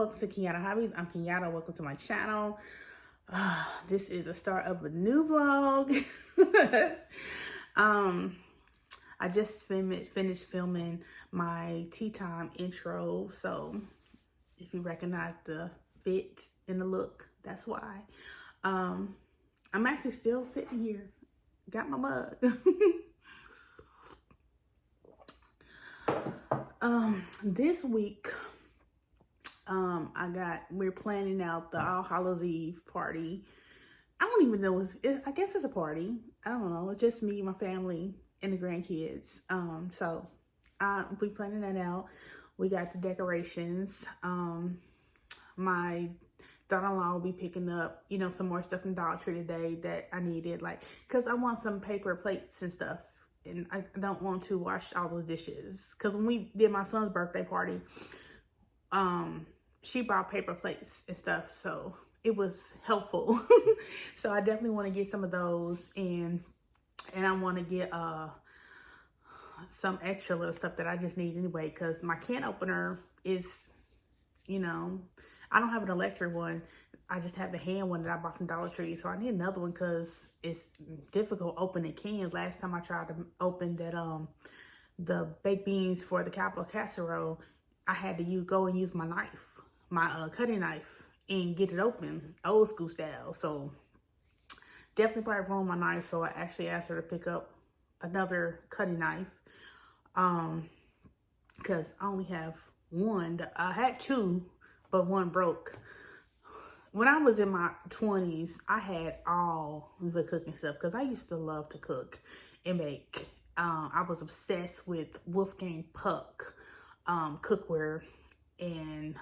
welcome to Kenyatta Hobbies. I'm Kenyatta, welcome to my channel. This is the start of a new vlog. I just finished filming my tea time intro, so if you recognize the fit and the look, that's why. I'm actually still sitting here, got my mug. This week, we're planning out the All Hallows Eve party. I don't even know, I guess it's a party. I don't know, it's just me, my family, and the grandkids. So we planning that out. We got the decorations. My daughter-in-law will be picking up, some more stuff from Dollar Tree today that I needed, cause I want some paper plates and stuff. And I don't want to wash all those dishes. Because when we did my son's birthday party, she brought paper plates and stuff. So it was helpful. So I definitely want to get some of those. And I want to get some extra little stuff that I just need anyway. Because my can opener is, I don't have an electric one. I just have the hand one that I bought from Dollar Tree. So I need another one because it's difficult opening cans. Last time I tried to open that the baked beans for the capital casserole, I had to go and use my knife, my cutting knife, and get it open, old school style. So definitely probably ruined my knife. So I actually asked her to pick up another cutting knife because I only have one. I had two, but one broke. When I was in my 20s, I had all the cooking stuff because I used to love to cook and bake. I was obsessed with Wolfgang Puck cookware, and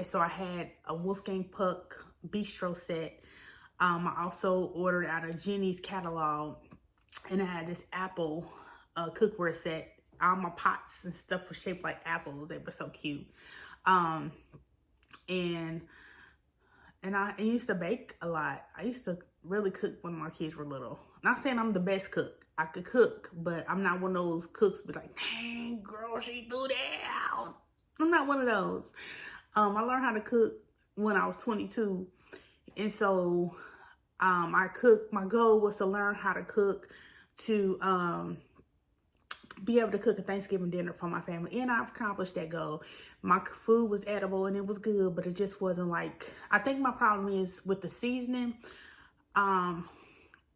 so I had a Wolfgang Puck bistro set. I also ordered out of Jenny's catalog, and I had this apple cookware set. All my pots and stuff were shaped like apples. They were so cute. And I used to bake a lot. I used to really cook when my kids were little. Not saying I'm the best cook. I could cook, but I'm not one of those cooks be like, dang, girl, she threw that out. I'm not one of those. I learned how to cook when I was 22. And so my goal was to learn how to cook to be able to cook a Thanksgiving dinner for my family. And I've accomplished that goal. My food was edible and it was good, but it just wasn't I think my problem is with the seasoning.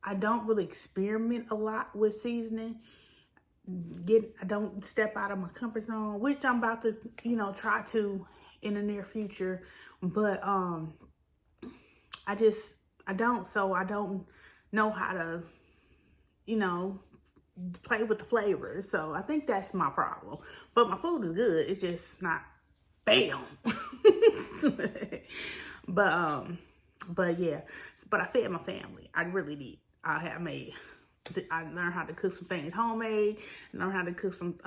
I don't really experiment a lot with seasoning. I don't step out of my comfort zone, which I'm about to, try to in the near future. But I don't know how to, play with the flavors. So I think that's my problem. But my food is good. It's just not bam. But yeah. But I fed my family. I really did. I learned how to cook some things homemade. I learned how to cook some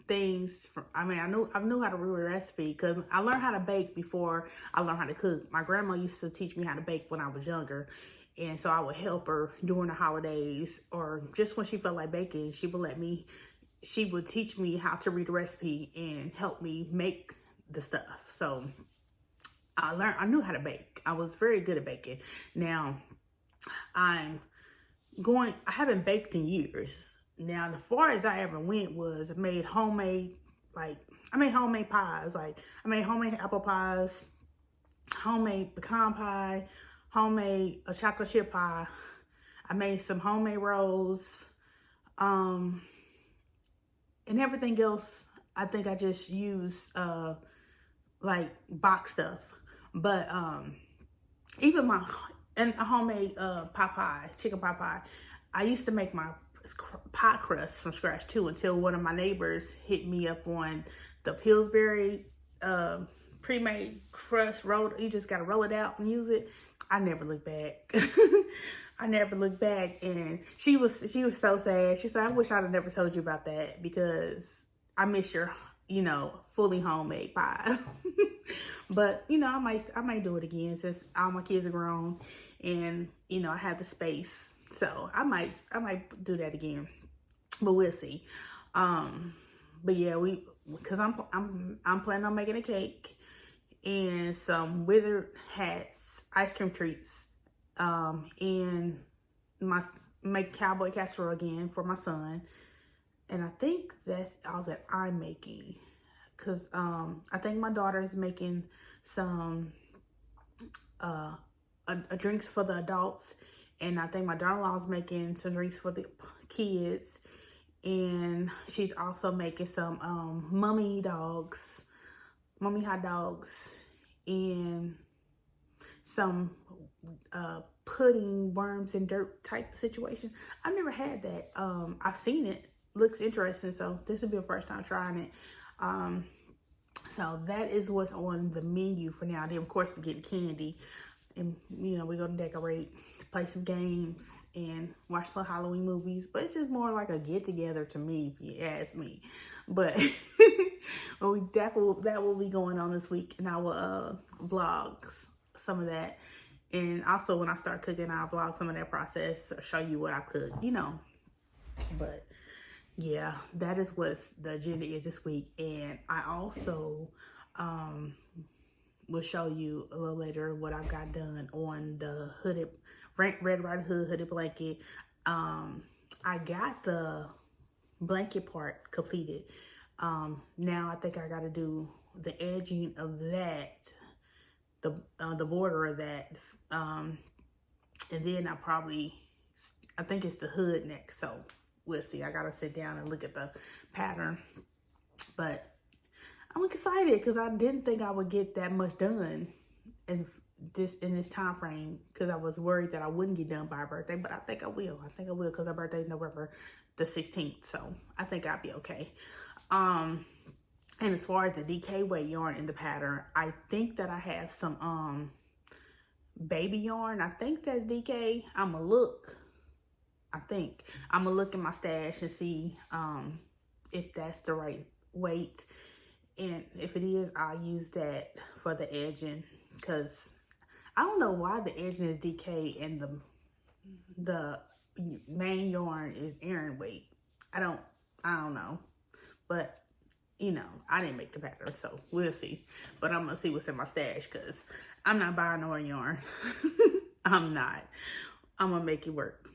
things. I knew how to read a recipe because I learned how to bake before I learned how to cook. My grandma used to teach me how to bake when I was younger. And so I would help her during the holidays or just when she felt like baking, she would teach me how to read a recipe and help me make the stuff. So I knew how to bake. I was very good at baking. Now I haven't baked in years. Now, the far as I ever went was I made homemade pies. I made homemade apple pies, homemade pecan pie, homemade chocolate chip pie. I made some homemade rolls. And everything else, I think I just used box stuff. But even a homemade pot pie, chicken pot pie. I used to make my pie crust from scratch too until one of my neighbors hit me up on the Pillsbury pre-made crust roll. You just gotta roll it out and use it. I never looked back. I never looked back, and she was so sad. She said, I wish I'd have never told you about that because I miss your, fully homemade pie. But, I might do it again since all my kids are grown and, I have the space. So I might do that again, but we'll see. But yeah, because I'm planning on making a cake and some wizard hats, ice cream treats, and make cowboy casserole again for my son. And I think that's all that I'm making. Cause I think my daughter is making some drinks for the adults, and I think my daughter-in-law is making some drinks for the kids, and she's also making some mummy hot dogs, and some pudding, worms and dirt type situation. I've never had that. I've seen it. Looks interesting, so this will be the first time trying it. So that is what's on the menu for now. Then of course we're getting candy, and you know, we're gonna decorate, play some games, and watch some Halloween movies. But it's just more like a get together to me, if you ask me. But but that will be going on this week, and I will vlog some of that. And also when I start cooking, I'll vlog some of that process, or show you what I cook, you know. But yeah, that is what the agenda is this week. And I also will show you a little later what I've got done on the hooded Red Riding Hood hooded blanket. I got the blanket part completed. Now I think I got to do the edging of that, the border of that, and then I think it's the hood next. So we'll see. I gotta sit down and look at the pattern, but I'm excited because I didn't think I would get that much done in this time frame, because I was worried that I wouldn't get done by her birthday. But I think I will. I think I will, because her birthday is November the 16th. So I think I'll be okay. And as far as the DK weight yarn in the pattern, I think that I have some baby yarn. I think that's DK. I think I'm gonna look in my stash and see if that's the right weight, and if it is, I'll use that for the edging, because I don't know why the edging is DK and the main yarn is Aran weight. I don't know, but you know, I didn't make the pattern, so we'll see. But I'm gonna see what's in my stash, because I'm not buying no yarn. I'm not. I'm gonna make it work.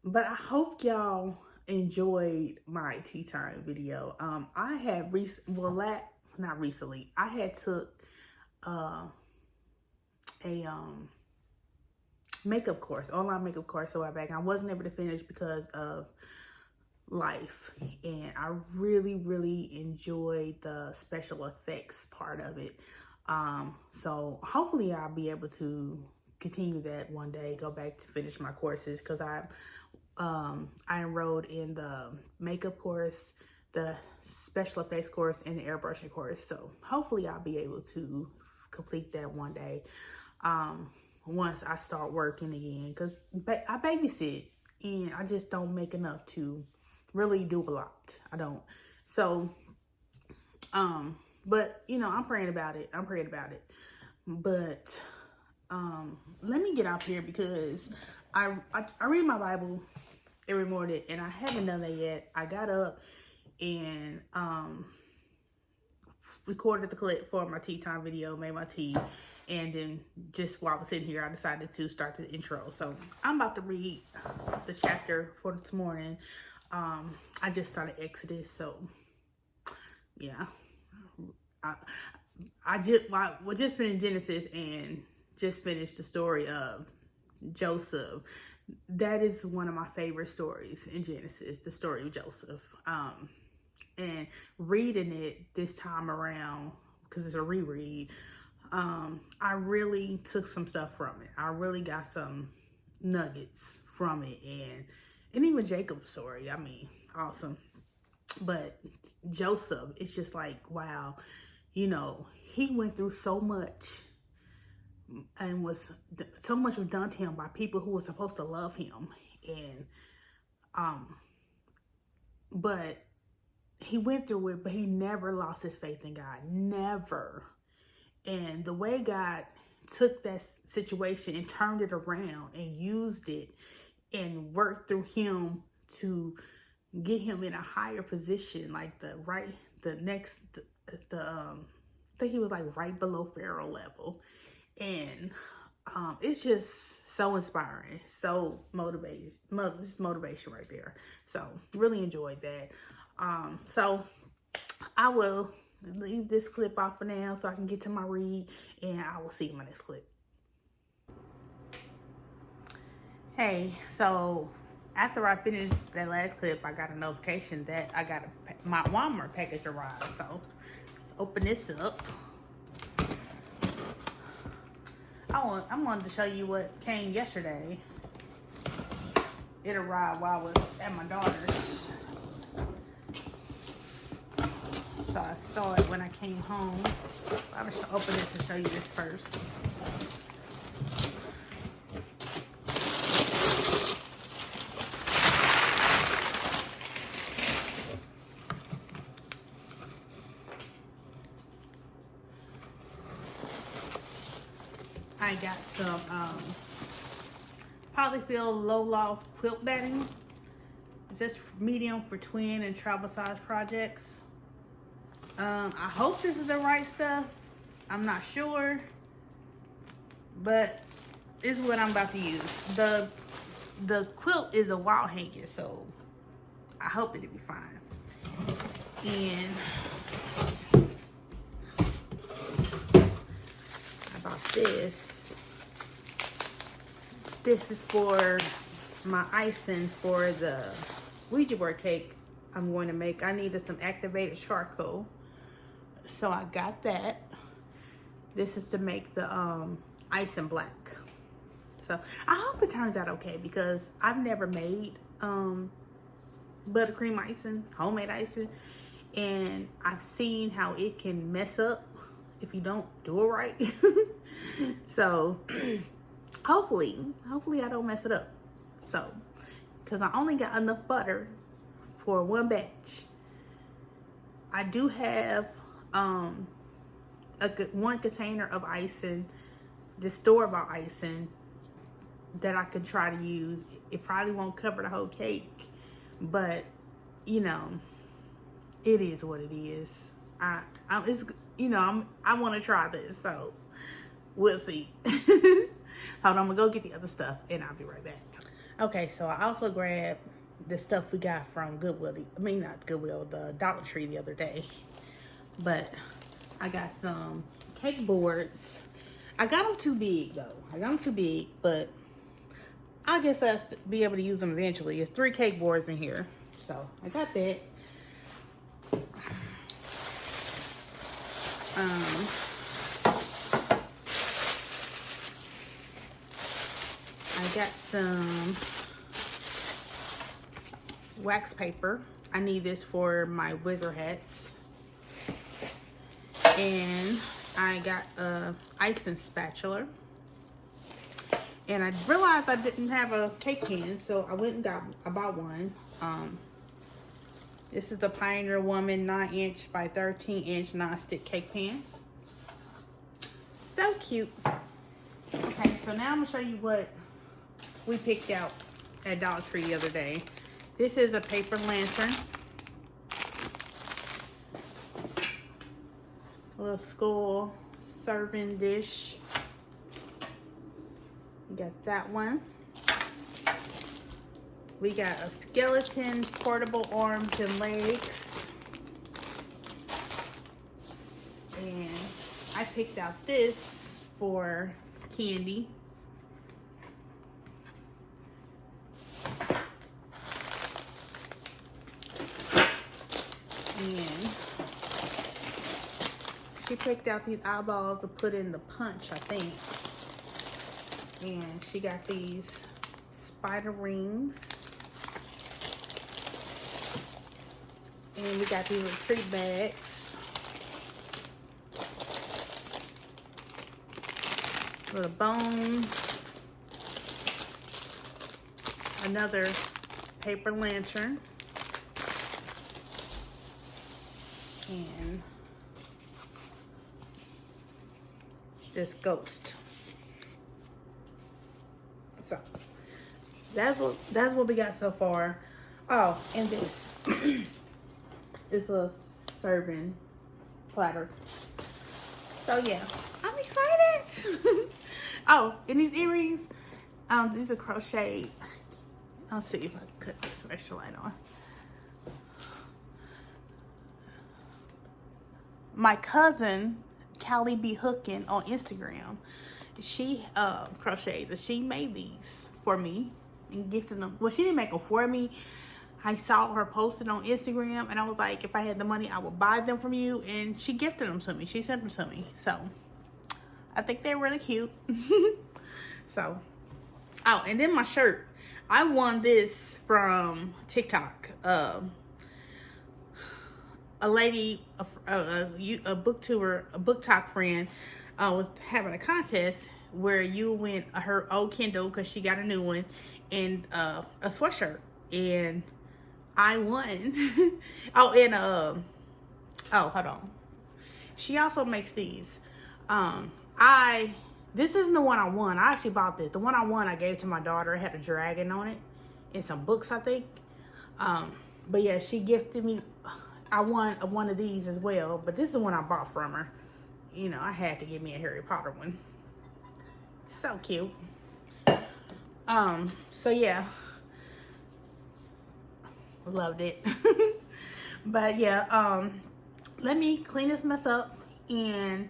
But I hope y'all enjoyed my tea time video. I had not recently. I had took a makeup course, online makeup course a while back. I wasn't able to finish because of life, and I really enjoyed the special effects part of it. So hopefully I'll be able to continue that one day, go back to finish my courses, because I enrolled in the makeup course, the special effects course, and the airbrushing course. So hopefully I'll be able to complete that one day, once I start working again, because I babysit and I just don't make enough to really do a lot. I don't. So but you know, I'm praying about it. But let me get out here, because I read my Bible every morning, and I haven't done that yet. I got up and recorded the clip for my tea time video, made my tea, and then just while I was sitting here, I decided to start the intro. So I'm about to read the chapter for this morning. I just started Exodus, so yeah. I just finished Genesis and just finished the story of Joseph. That is one of my favorite stories in Genesis, the story of Joseph. And reading it this time around, because it's a reread, I really took some stuff from it. I really got some nuggets from it, and even Jacob's story. I mean, awesome. But Joseph, it's just like, wow, you know, he went through so much, and so much was done to him by people who were supposed to love him. And but he went through it, but he never lost his faith in God. Never. And the way God took that situation and turned it around and used it and worked through him to get him in a higher position, like the next, I think he was like right below feral level. And it's just so inspiring, so motivating. This motivation right there. So really enjoyed that. So I will leave this clip off for now so I can get to my read, and I will see you in my next clip. Hey, so after I finished that last clip, I got a notification that I got my Walmart package arrived. So let's open this up. I wanted to show you what came yesterday. It arrived while I was at my daughter's. So I saw it when I came home. I'm just gonna open this and show you this first. I got some polyfill low loft quilt batting. It's just medium for twin and travel size projects. I hope this is the right stuff. I'm not sure, but this is what I'm about to use. The quilt is a wall hanger, so I hope it'll be fine. And about this. This is for my icing for the Ouija board cake I'm going to make. I needed some activated charcoal, so I got that. This is to make the icing black. So I hope it turns out okay, because I've never made buttercream icing, homemade icing, and I've seen how it can mess up if you don't do it right. So hopefully I don't mess it up. So, because I only got enough butter for one batch. I do have one container of icing, the store-bought icing, that I could try to use. It probably won't cover the whole cake, but you know, it is what it is. I want to try this, so we'll see. Hold on, I'm gonna go get the other stuff and I'll be right back. Okay, so I also grabbed the stuff we got from Goodwill. Not Goodwill, the Dollar Tree the other day. But I got some cake boards. I got them too big though. But I guess I'll be able to use them eventually. There's 3 cake boards in here. So I got that. I got some wax paper. I need this for my wizard hats. And I got a icing spatula. And I realized I didn't have a cake pan, so I went and I bought one. This is the Pioneer Woman 9-inch by 13-inch non-stick cake pan. So cute. Okay, so now I'm gonna show you what we picked out at Dollar Tree the other day. This is a paper lantern. A little school serving dish. We got that one. We got a skeleton portable arms and legs. And I picked out this for candy. And she picked out these eyeballs to put in the punch, I think. And she got these spider rings. And we got these little treat bags. Little bones. Another paper lantern. And this ghost. So that's what we got so far. Oh, and this is a serving platter. So yeah, I'm excited. Oh, and these earrings, these are crocheted. I'll see if I can cut this extra light on. My cousin, Callie B. Hookin on Instagram, she crochets, and she made these for me and gifted them. Well, she didn't make them for me. I saw her posted on Instagram, and I was like, if I had the money, I would buy them from you. And she gifted them to me. She sent them to me. So I think they're really cute. So, oh, and then my shirt. I won this from TikTok. A lady, a booktuber, a book talk friend, was having a contest where you win her old Kindle because she got a new one, and a sweatshirt, and I won. Oh, and oh, hold on. She also makes these. This isn't the one I won. I actually bought this. The one I won, I gave to my daughter. It had a dragon on it and some books, I think. But yeah, she gifted me. I won one of these as well, but this is the one I bought from her. You know, I had to give me a Harry Potter one. So cute. So yeah, loved it. But yeah, let me clean this mess up, and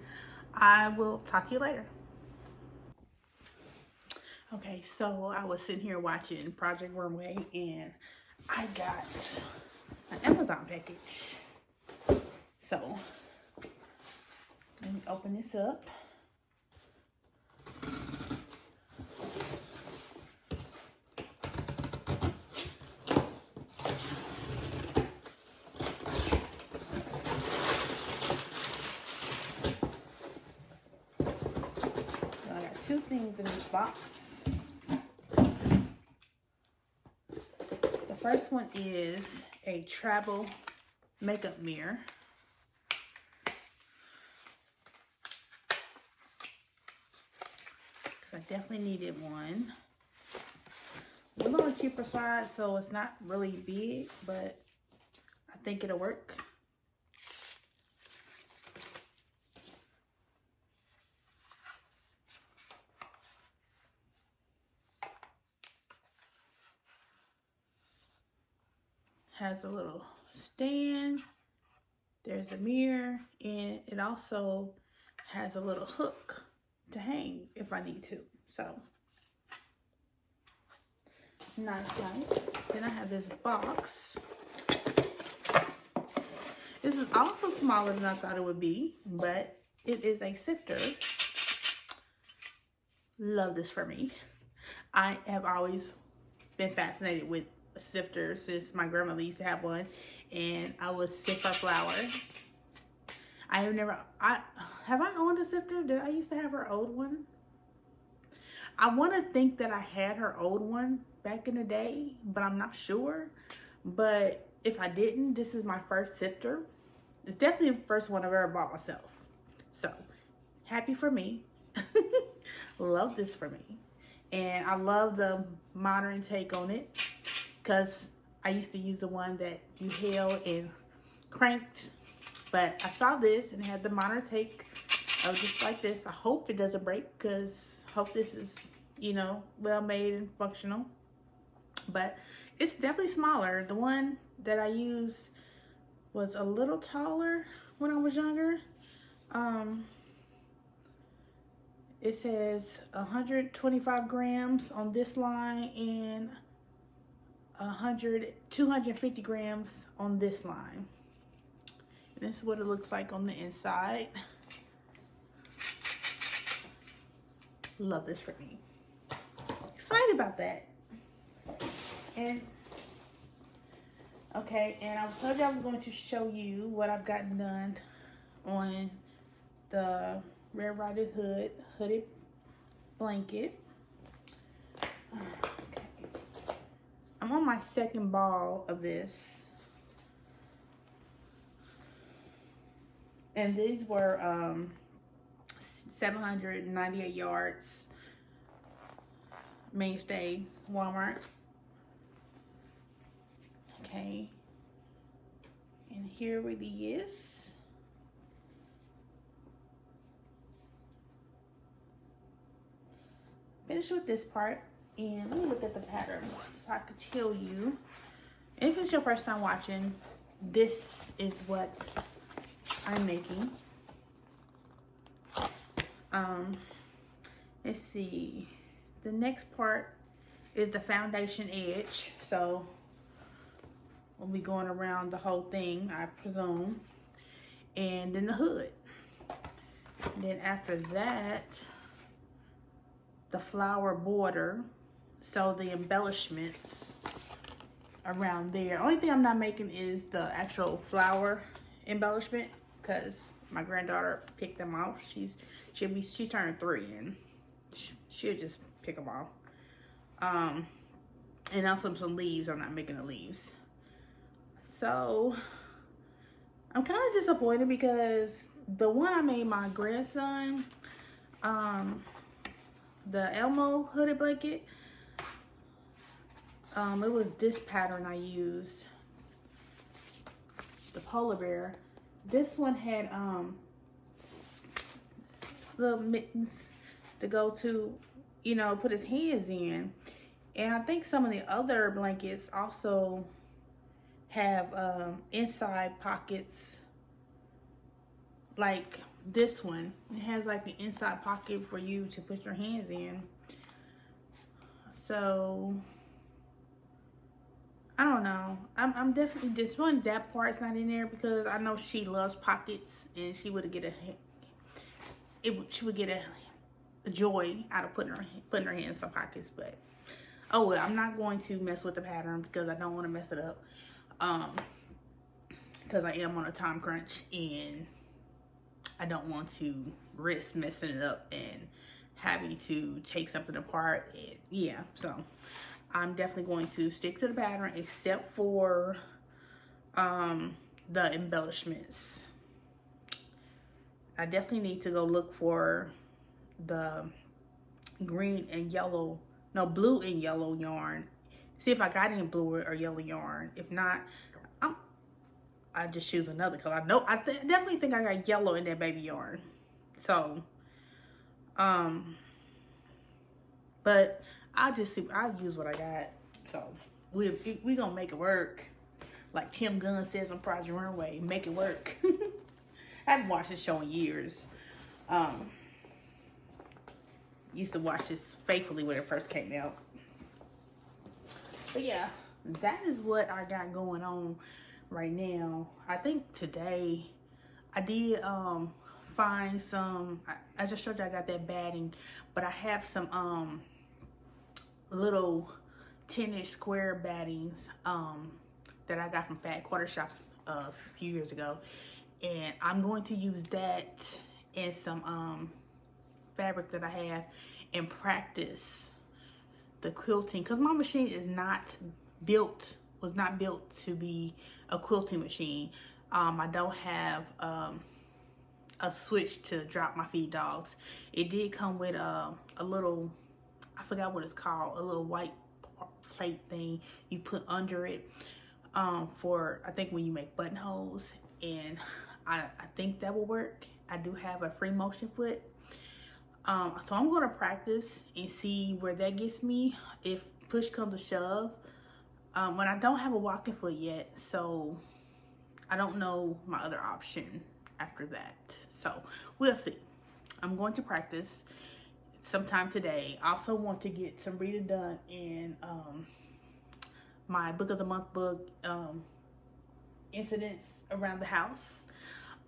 I will talk to you later. Okay, so I was sitting here watching Project Runway, and I got an Amazon package. So let me open this up. So I got two things in this box. The first one is a travel makeup mirror. Because I definitely needed one. It's a little cheaper side, so it's not really big, but I think it'll work. Has a little stand. There's a mirror, and it also has a little hook to hang if I need to. So nice. Then I have this box. This is also smaller than I thought it would be, but it is a sifter. Love this for me. I have always been fascinated with a sifter since my grandmother used to have one, and I would sift her flour. Have I owned a sifter? Did I used to have her old one? I want to think that I had her old one back in the day, but I'm not sure. But if I didn't, this is my first sifter. It's definitely the first one I've ever bought myself. So happy for me. Love this for me. And I love the modern take on it, because I used to use the one that you held and cranked. But I saw this and it had the modern take of just like this. I hope it doesn't break, because I hope this is, you know, well made and functional. But it's definitely smaller. The one that I used was a little taller when I was younger. It says 125 grams on this line and 250 grams on this line. And this is what it looks like on the inside. Love this for me. Excited about that. And okay, and I told you I was going to show you what I've gotten done on the Red Riding Hood hooded blanket. Okay. I'm on my second ball of this. And these were 798 yards. Mainstay, Walmart. Okay. And here it is. Finish with this part, and let me look at the pattern so I can tell you. If it's your first time watching, this is what I'm making. Let's see. The next part is the foundation edge. So we'll be going around the whole thing, I presume. And then the hood. And then after that, the flower border. So the embellishments around there. Only thing I'm not making is the actual flower embellishment, because my granddaughter picked them off. She turned 3 and she'll just pick them off. And also some leaves. I'm not making the leaves. So I'm kind of disappointed because the one I made my grandson, the Elmo hooded blanket, it was this pattern I used, the polar bear. This one had little mittens to go to, you know, put his hands in. And I think some of the other blankets also have inside pockets, like this one. It has like an inside pocket for you to put your hands in. So I don't know. I'm definitely disappointed that part's not in there, because I know she loves pockets and she would get a joy out of putting her hand in some pockets. But oh well, I'm not going to mess with the pattern because I don't want to mess it up. Because I am on a time crunch and I don't want to risk messing it up and having to take something apart. And yeah, so I'm definitely going to stick to the pattern except for the embellishments. I definitely need to go look for the green and yellow, no, blue and yellow yarn. See if I got any blue or yellow yarn. If not, I just choose another color. I definitely think I got yellow in that baby yarn. So, but I'll use what I got. So we gonna make it work. Like Tim Gunn says on Project Runway, make it work. I haven't watched this show in years. Used to watch this faithfully when it first came out. But yeah, that is what I got going on right now. I think today I did find some, I just showed you I got that batting, but I have some little 10-inch square battings that I got from Fat Quarter Shops a few years ago, and I'm going to use that and some fabric that I have and practice the quilting, because my machine is was not built to be a quilting machine. I don't have a switch to drop my feed dogs. It did come with a little, I forgot what it's called, a little white plate thing you put under it for, I think when you make buttonholes, and I think that will work. I do have a free motion foot. So I'm going to practice and see where that gets me if push comes to shove. When I don't have a walking foot yet, so I don't know my other option after that. So we'll see. I'm going to practice sometime today. I also want to get some reading done in my book of the month book, incidents around the house,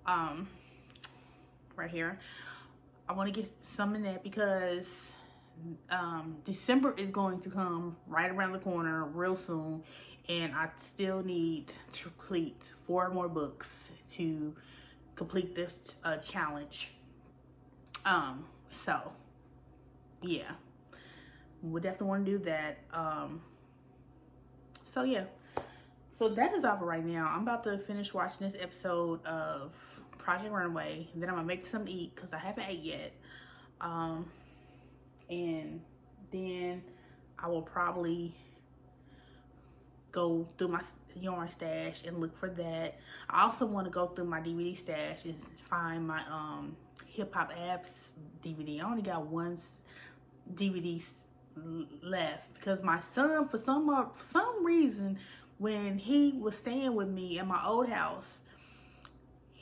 right here. I want to get some in that because December is going to come right around the corner real soon, and I still need to complete 4 more books to complete this challenge. So yeah, we definitely want to do that. So yeah, so that is all for right now. I'm about to finish watching this episode of Project Runway, and then I'm gonna make something to eat because I haven't ate yet. And then I will probably go through my yarn stash and look for that. I also want to go through my DVD stash and find my Hip Hop Abs DVD. I only got one DVD left because my son, for some reason, when he was staying with me in my old house,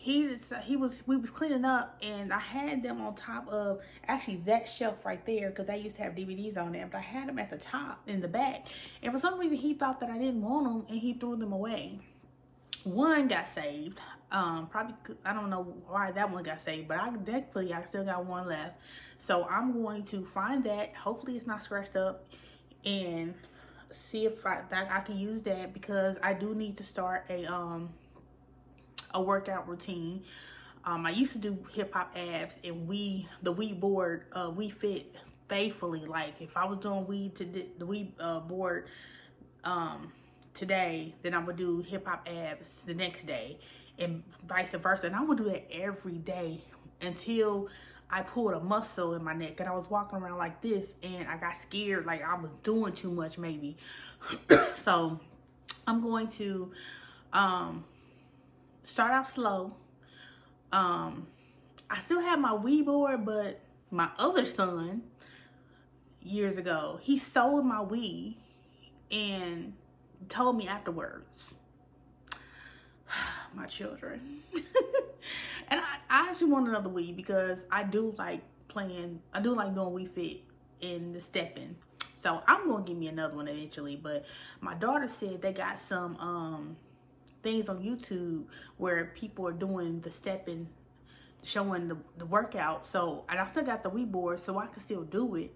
we was cleaning up, and I had them on top of actually that shelf right there, because I used to have DVDs on there, but I had them at the top in the back, and for some reason he thought that I didn't want them and he threw them away. One got saved. Probably, I don't know why that one got saved, but I still got one left. So I'm going to find that. Hopefully it's not scratched up, and see if I can use that, because I do need to start a workout routine. I used to do Hip Hop Abs, and the Wii board, We Fit faithfully. Like if I was doing the Wii board today, then I would do Hip Hop Abs the next day, and vice versa. And I would do that every day until I pulled a muscle in my neck, and I was walking around like this, and I got scared, like I was doing too much maybe. So I'm going to start out slow. I still have my Wii board, but my other son, years ago, he sold my Wii and told me afterwards, my children. And I actually want another Wii, because I do like doing Wii Fit and the stepping. So I'm gonna give me another one eventually. But my daughter said they got some things on YouTube where people are doing the stepping, showing the workout. So, and I still got the Wii board, so I can still do it.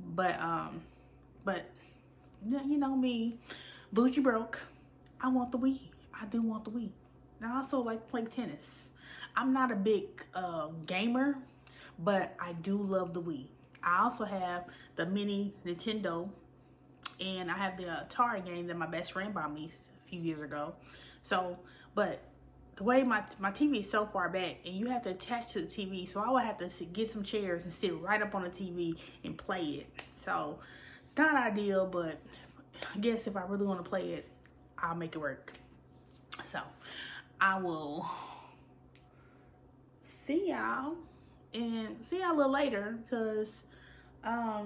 But you know me, bougie broke. I want the Wii. I do want the Wii. And I also like playing tennis. I'm not a big gamer, but I do love the Wii. I also have the mini Nintendo, and I have the Atari game that my best friend bought me a few years ago. So, but the way my TV is so far back, and you have to attach to the TV, so I would have to get some chairs and sit right up on the TV and play it. So, not ideal, but I guess if I really want to play it, I'll make it work. So, I will see y'all a little later, because I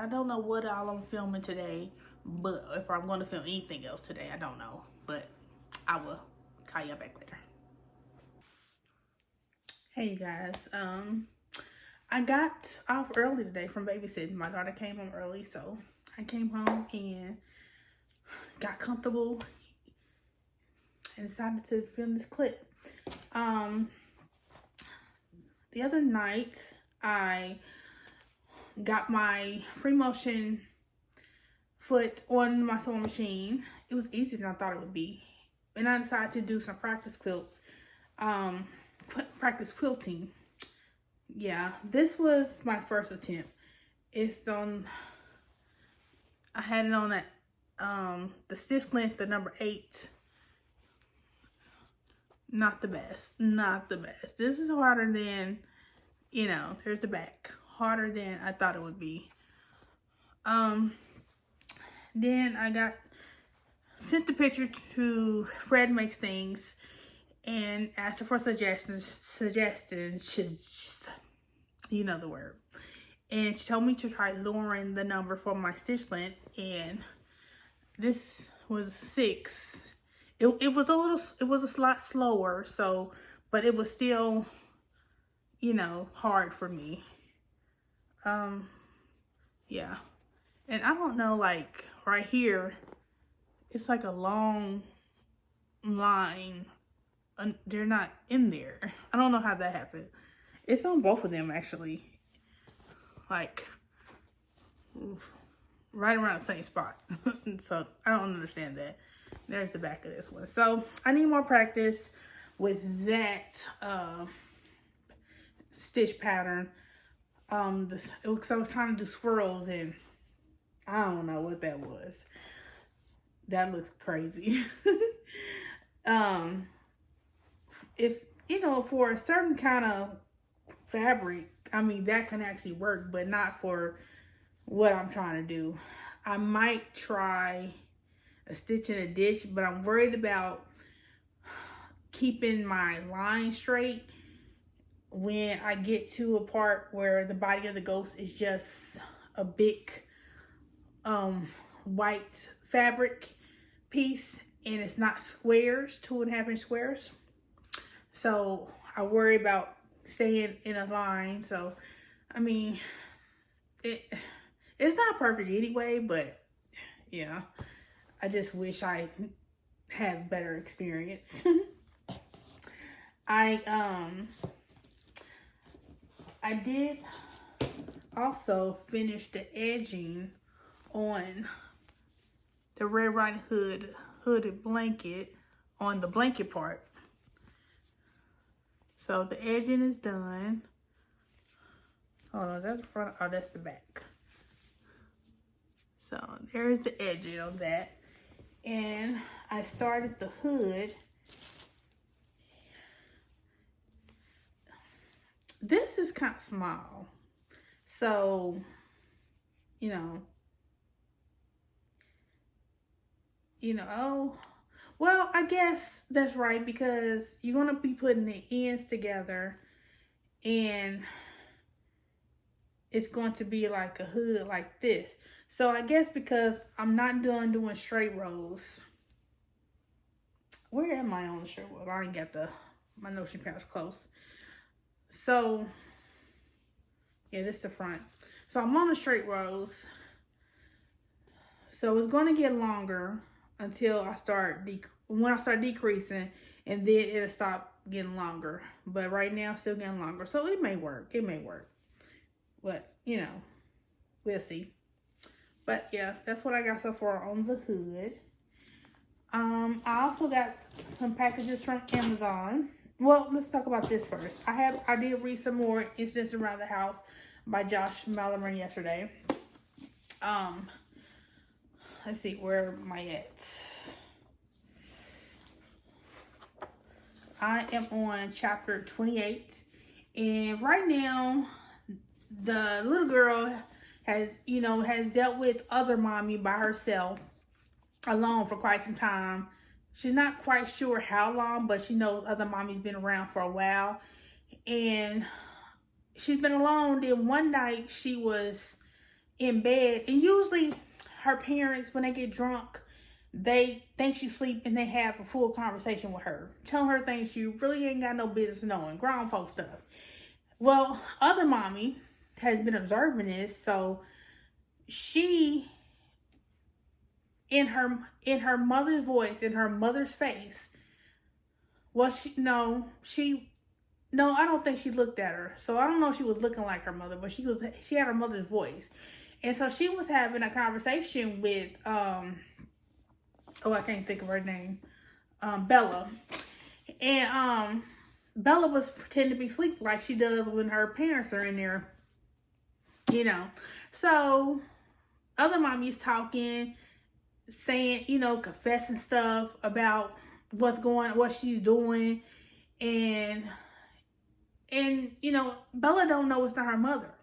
don't know what all I'm filming today, but if I'm going to film anything else today, I don't know, but I will call y'all back later. Hey you guys, I got off early today from babysitting. My daughter came home early, so I came home and got comfortable and decided to film this clip. The other night, I got my free motion foot on my sewing machine. It was easier than I thought it would be. And I decided to do some practice quilts, practice quilting. Yeah, this was my first attempt. I had it on that, the stitch length, the number 8. Not the best. This is harder than, there's the back. Harder than I thought it would be. Then I sent the picture to Fred Makes Things and asked her for suggestions, you know the word. And she told me to try lowering the number for my stitch length, and this was 6. It was a lot slower, so, but it was still, hard for me. Yeah. And I don't know, like, right here, it's like a long line. They're not in there. I don't know how that happened. It's on both of them, actually. Like, right around the same spot. So, I don't understand that. There's the back of this one. So, I need more practice with that stitch pattern. Because I was trying to do swirls, and I don't know what that was. That looks crazy. If, for a certain kind of fabric, I mean, that can actually work, but not for what I'm trying to do. I might try a stitch in a ditch, but I'm worried about keeping my line straight when I get to a part where the body of the ghost is just a big white fabric piece and it's not squares, 2.5 inch squares. So I worry about staying in a line. So I mean, it's not perfect anyway, but yeah, I just wish I had better experience. I did also finish the edging on the Red Riding Hood hooded blanket on the blanket part. So the edging is done. Hold on, that's the front. Oh, that's the back. So there's the edging on that. And I started the hood. This is kind of small. So, well, I guess that's right, because you're going to be putting the ends together and it's going to be like a hood like this. So I guess because I'm not done doing straight rows. Where am I on the straight row? I ain't got my notion pouch close. So yeah, this is the front. So I'm on the straight rows. So it's going to get longer until I start when I start decreasing, and then it'll stop getting longer. But right now, it's still getting longer. So it may work. It may work. But, we'll see. But yeah, that's what I got so far on the hood. I also got some packages from Amazon. Well, let's talk about this first. I did read some more Incidents Around the House by Josh Mallory yesterday. Let's see, where am I at? I am on chapter 28. And right now, the little girl has dealt with other mommy by herself, alone for quite some time. She's not quite sure how long, but she knows other mommy's been around for a while. And she's been alone. Then one night she was in bed, and usually her parents, when they get drunk, they think she's asleep and they have a full conversation with her, telling her things she really ain't got no business knowing, grown folk stuff. Well, other mommy has been observing this, so she, in her mother's voice, in her mother's face, no, I don't think she looked at her. So I don't know if she was looking like her mother, but she had her mother's voice. And so she was having a conversation with, I can't think of her name, Bella. And Bella was pretending to be asleep like she does when her parents are in there, So other mommy's talking, saying, confessing stuff about what she's doing. And Bella don't know it's not her mother.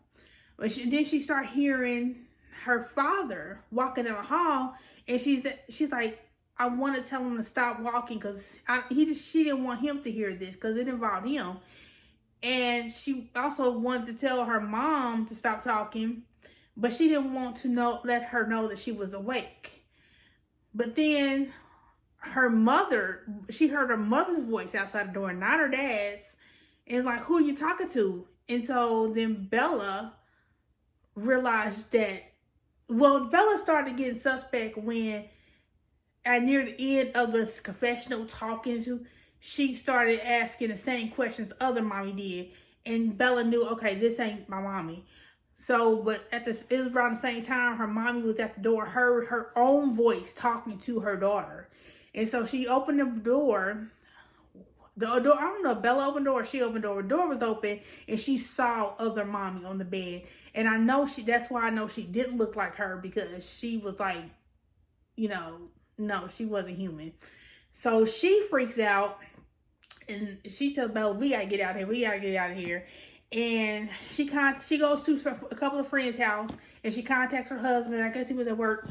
But then she start hearing her father walking in the hall, and she's like, I want to tell him to stop walking because she didn't want him to hear this because it involved him. And she also wanted to tell her mom to stop talking, but she didn't want to let her know that she was awake. But then she heard her mother's voice outside the door, not her dad's, and like, who are you talking to? And so then Bella realized that, Bella started getting suspect when near the end of the confessional talking to, she started asking the same questions other mommy did. And Bella knew, okay, this ain't my mommy. So, but it was around the same time her mommy was at the door, heard her own voice talking to her daughter. And so she opened the door. I don't know if Bella opened the door or she opened the door. The door was open and she saw other mommy on the bed. And I know that's why I know she didn't look like her, because she was like, no, she wasn't human. So she freaks out and she tells Bella, we gotta get out of here. And she goes to a couple of friends' house, and she contacts her husband. I guess he was at work,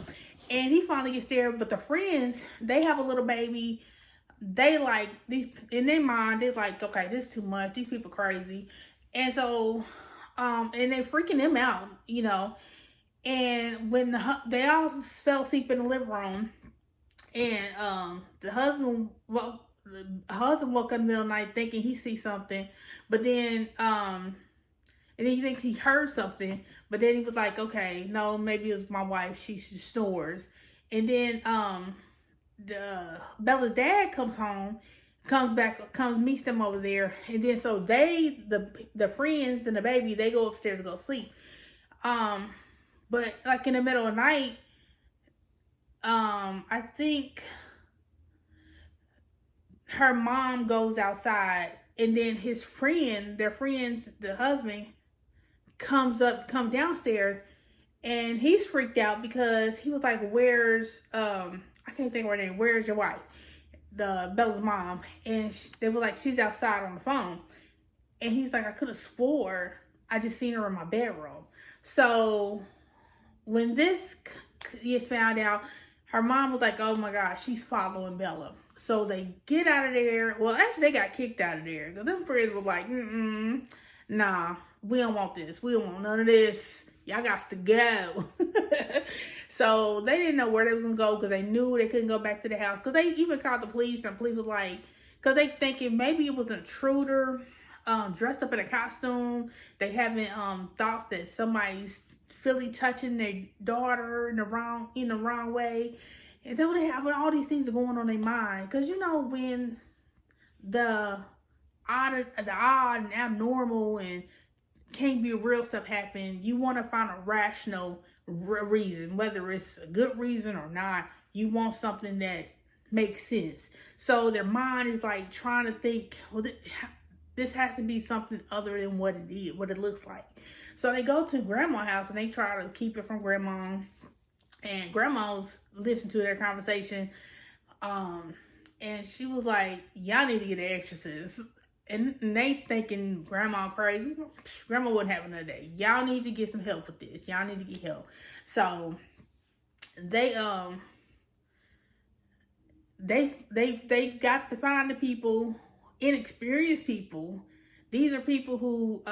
and he finally gets there. But the friends, they have a little baby. They like these in their mind. They like, okay, this is too much. These people crazy, and so, and they freaking them out, you know. And when they all fell asleep in the living room, and the husband woke up in the middle of the night thinking he sees something, but then and then he thinks he heard something, but then he was like, okay, no, maybe it was my wife. She snores. And then Bella's dad comes home, meets them over there, and then so the friends and the baby, they go upstairs to go sleep. But like in the middle of the night, I think her mom goes outside, and then their friends, the husband, comes downstairs, and he's freaked out because he was like, where's I can't think of her name, where's your wife, Bella's mom? And they were like, she's outside on the phone. And he's like, I could have swore I just seen her in my bedroom. So when this gets found out, her mom was like, oh my gosh, she's following Bella. So they get out of there. Well, actually, they got kicked out of there. Because them friends were like, nah, we don't want this. We don't want none of this. Y'all got to go. So they didn't know where they was going to go because they knew they couldn't go back to the house. Because they even called the police, and the police was like, because they thinking maybe it was an intruder dressed up in a costume. They having thoughts that somebody's Philly touching their daughter in the wrong way. And so they have all these things are going on in their mind. Because you know when the odd and abnormal and can't be real stuff happen, you want to find a rational reason, whether it's a good reason or not. You want something that makes sense. So their mind is like trying to think, well, this has to be something other than what it is, what it looks like. So they go to grandma's house and they try to keep it from grandma. And grandma's listened to their conversation. And she was like, y'all need to get an exorcist. And they thinking grandma crazy. Grandma wouldn't have another day. Y'all need to get some help with this. Y'all need to get help. So they got to find the people, inexperienced people. These are people who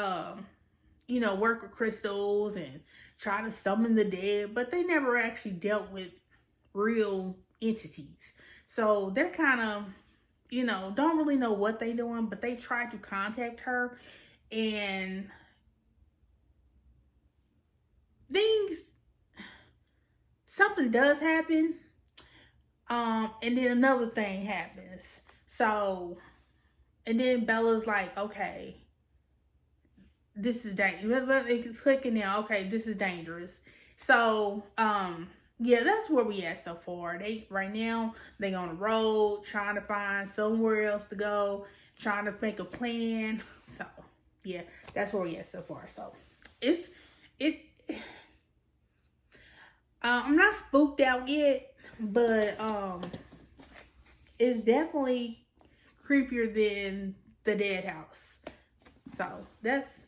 work with crystals and try to summon the dead, but they never actually dealt with real entities. So they're kind of, don't really know what they're doing, but they tried to contact her, and something does happen. And then another thing happens. So, and then Bella's like, okay, this is dangerous. It's clicking now. Okay, this is dangerous. So, yeah, that's where we at so far. Right now, they on the road, trying to find somewhere else to go, trying to make a plan. So, yeah, that's where we at so far. So, I'm not spooked out yet, but it's definitely creepier than the dead house. So that's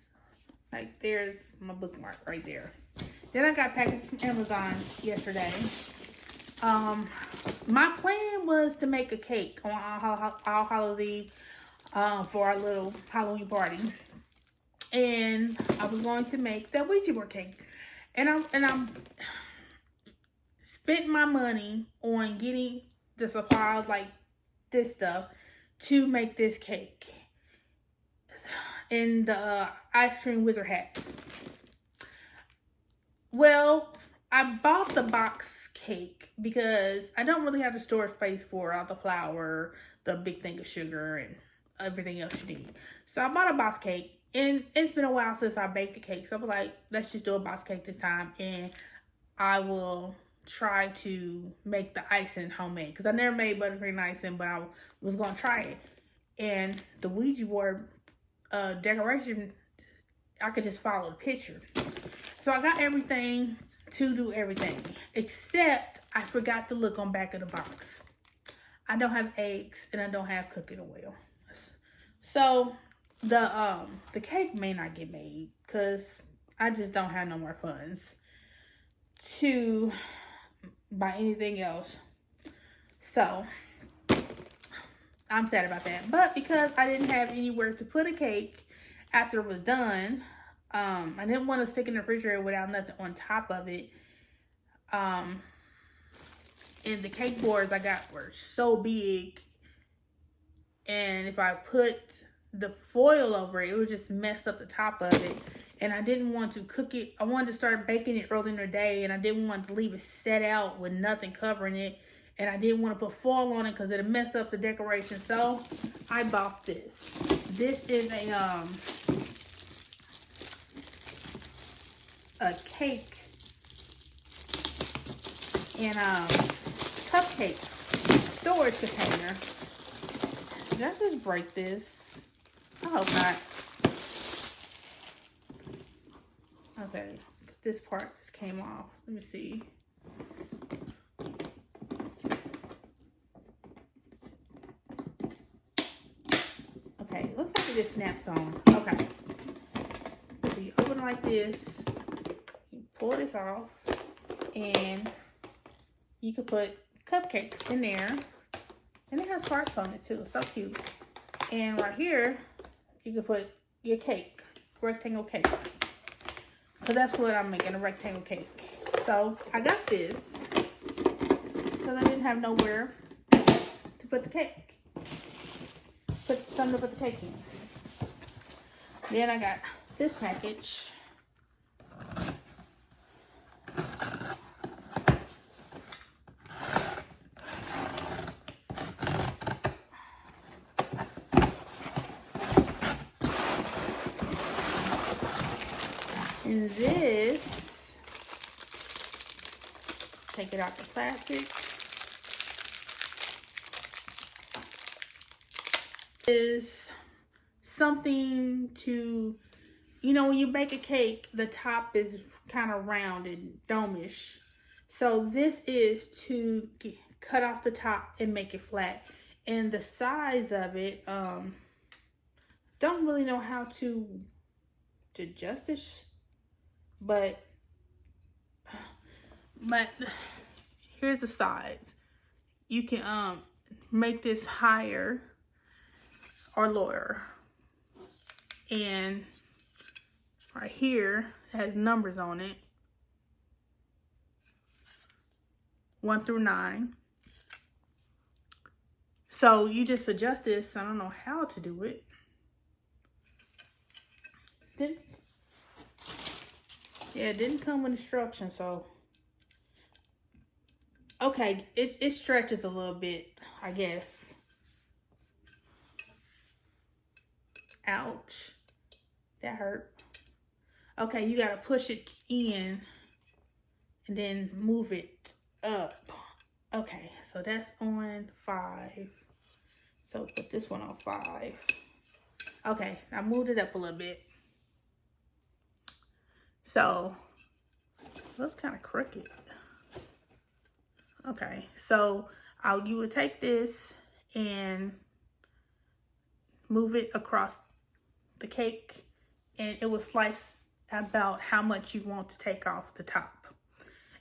like, there's my bookmark right there. Then I got packages from Amazon yesterday. My plan was to make a cake on All Hallows Eve for our little Halloween party, and I was going to make that Ouija board cake, and I'm spent my money on getting the supplies like this stuff to make this cake and the ice cream wizard hats. Well, I bought the box cake because I don't really have the storage space for all the flour, the big thing of sugar, and everything else you need. So I bought a box cake, and it's been a while since I baked a cake. So I was like, let's just do a box cake this time, and I will try to make the icing homemade, because I never made buttercream icing, but I was going to try it. And the Ouija board decoration, I could just follow the picture. So I got everything to do everything, except I forgot to look on back of the box. I don't have eggs, and I don't have cooking oil. So the cake may not get made because I just don't have no more funds. to buy anything else. So I'm sad about that. But because I didn't have anywhere to put a cake after it was done, I didn't want to stick in the refrigerator without nothing on top of it. And the cake boards I got were so big, and if I put the foil over it, it would just mess up the top of it. And I didn't want to cook it. I wanted to start baking it early in the day, and I didn't want to leave it set out with nothing covering it. And I didn't want to put foil on it because it'd mess up the decoration. So I bought this. This is a cake and cupcake storage container. Did I just break this? I hope not. Okay, this part just came off. Let me see. Okay, looks like it just snaps on. Okay. So you open it like this. You pull this off. And you could put cupcakes in there. And it has hearts on it too. So cute. And right here, you can put your cake. Rectangle cake. So that's what I'm making, a rectangle cake. So I got this because I didn't have nowhere to put the cake. Put something to put the cake in. Then I got this package. And this, take it out the plastic, is something to, you know, when you bake a cake, the top is kind of round and dome-ish. So this is to cut off the top and make it flat. And the size of it, don't really know how to adjust this. But here's the size. You can make this higher or lower. And right here it has numbers on it. 1 through 9. So you just adjust this. I don't know how to do it. Yeah, it didn't come with instructions, so. Okay, it stretches a little bit, I guess. Ouch. That hurt. Okay, you gotta push it in and then move it up. Okay, so that's on 5. So put this one on 5. Okay, I moved it up a little bit. So, looks kind of crooked. Okay, so you would take this and move it across the cake, and it will slice about how much you want to take off the top.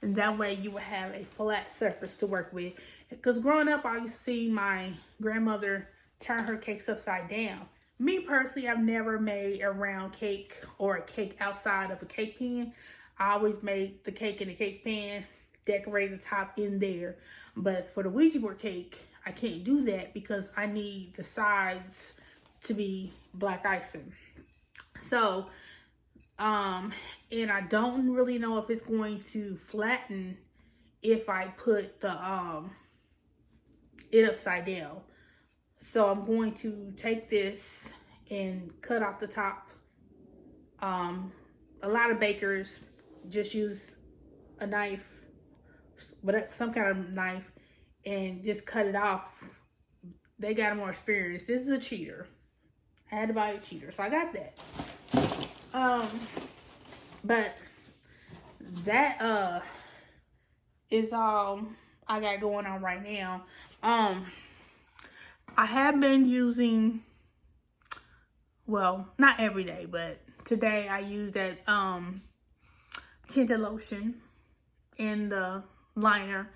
And that way you will have a flat surface to work with. Because growing up, I used to see my grandmother turn her cakes upside down. Me personally, I've never made a round cake or a cake outside of a cake pan. I always made the cake in the cake pan, decorate the top in there. But for the Ouija board cake, I can't do that because I need the sides to be black icing. So, and I don't really know if it's going to flatten if I put the it upside down. So I'm going to take this and cut off the top. A lot of bakers just use a knife, but some kind of knife, and just cut it off. They got more experience. This is a cheater. I had to buy a cheater, so I got that. But that is all I got going on right now. I have been using, well, not every day, but today I used that tinted lotion. in the liner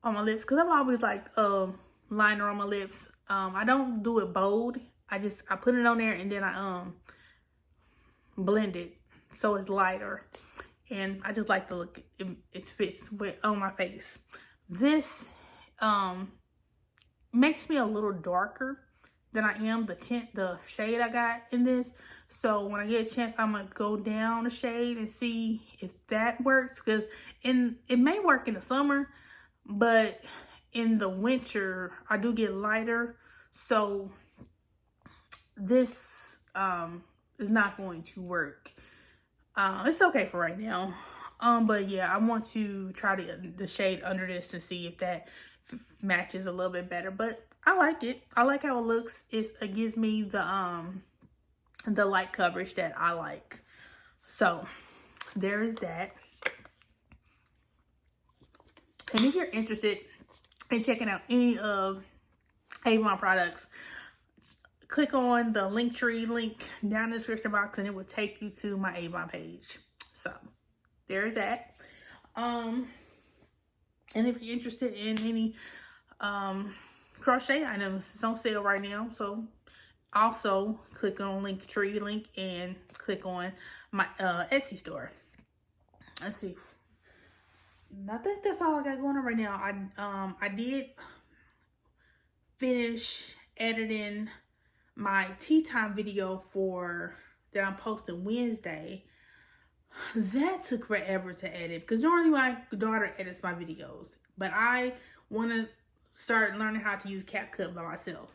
on my lips, because I've always liked liner on my lips. I don't do it bold. I put it on there and then I blend it so it's lighter, and I just like the look it fits on my face. This makes me a little darker than I am the shade I got in this. So when I get a chance, I'm gonna go down a shade and see if that works, because it may work in the summer, but in the winter I do get lighter. So this is not going to work. It's okay for right now. But yeah, I want to try the shade under this to see if that matches a little bit better. But I like it. I like how it looks. It gives me the light coverage that I like. So there's that. And if you're interested in checking out any of Avon products, click on the Linktree link down in the description box and it will take you to my Avon page. So there's that. And if you're interested in any crochet items, it's on sale right now. So also click on Linktree link and click on my Etsy store. Let's see. I think that's all I got going on right now. I did finish editing my tea time video that I'm posting Wednesday. That took forever to edit, because normally my daughter edits my videos, but I want to start learning how to use CapCut by myself.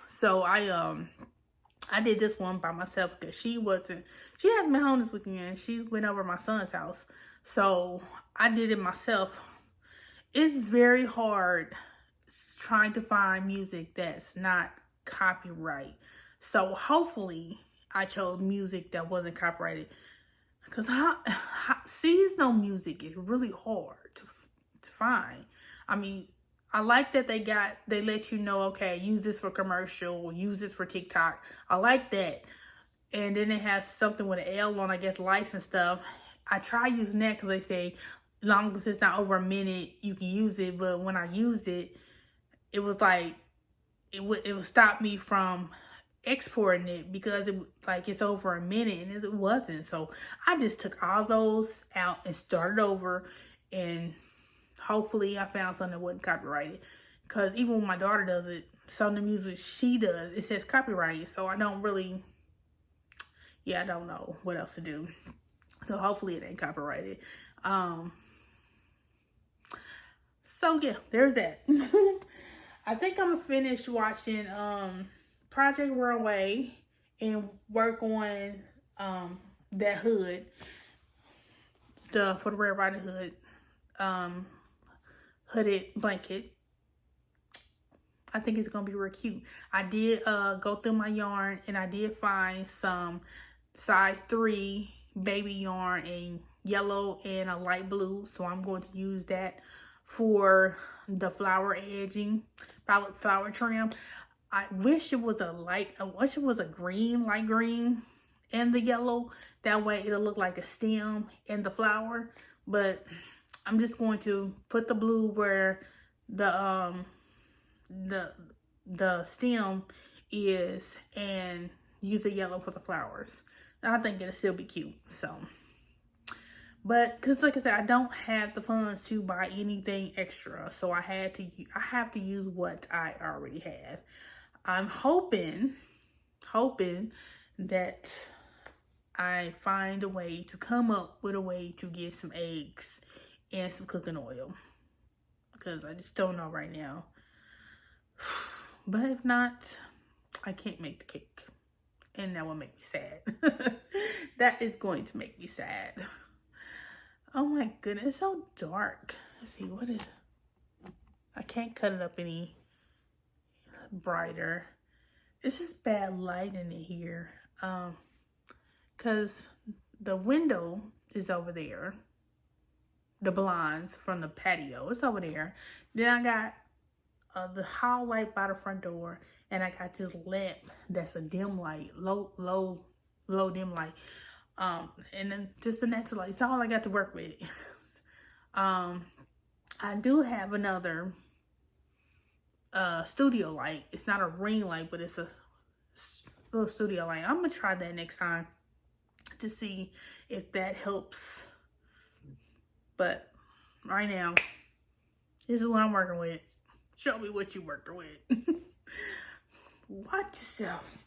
So I did this one by myself because she hasn't been home this weekend. She went over to my son's house. So I did it myself. It's very hard trying to find music that's not copyright. So hopefully I chose music that wasn't copyrighted, because seasonal music is really hard to find. I mean, I like that they let you know, okay, use this for commercial, use this for TikTok. I like that. And then it has something with an L on, I guess, license stuff. I try using that because they say, as long as it's not over a minute, you can use it. But when I used it, it was like, it would stop me from exporting it, because it's over a minute, and it wasn't. So I just took all those out and started over, and hopefully I found something that wasn't copyrighted. Because even when my daughter does it, some of the music she does, it says copyrighted. So I don't really, I don't know what else to do. So hopefully it ain't copyrighted. So yeah, there's that. I think I'm gonna finish watching Project Runway and work on that hood stuff for the Red Riding Hood hooded blanket. I think it's gonna be real cute. I did go through my yarn, and I did find some size 3 baby yarn in yellow and a light blue, so I'm going to use that for the flower edging, flower trim. I wish it was a green, light green, and the yellow. That way it'll look like a stem and the flower. But I'm just going to put the blue where the stem is, and use the yellow for the flowers. I think it'll still be cute. So, but because like I said, I don't have the funds to buy anything extra, so I have to use what I already have. I'm hoping that I find a way to come up with a way to get some eggs and some cooking oil, because I just don't know right now. But if not, I can't make the cake, and that will make me sad. That is going to make me sad. Oh my goodness, it's so dark. Let's see, I can't cut it up any brighter. It's just bad lighting in here. Because the window is over there. The blinds from the patio, it's over there. Then I got the hall light by the front door, and I got this lamp that's a dim light, low dim light. And then just the natural light. It's all I got to work with. I do have another studio light. It's not a ring light, but it's a little studio light. I'm gonna try that next time to see if that helps. But right now, this is what I'm working with. Show me what you're working with. Watch yourself.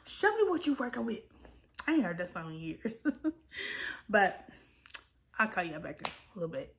Show me what you're working with. I ain't heard that song in years. But I'll call you back in a little bit.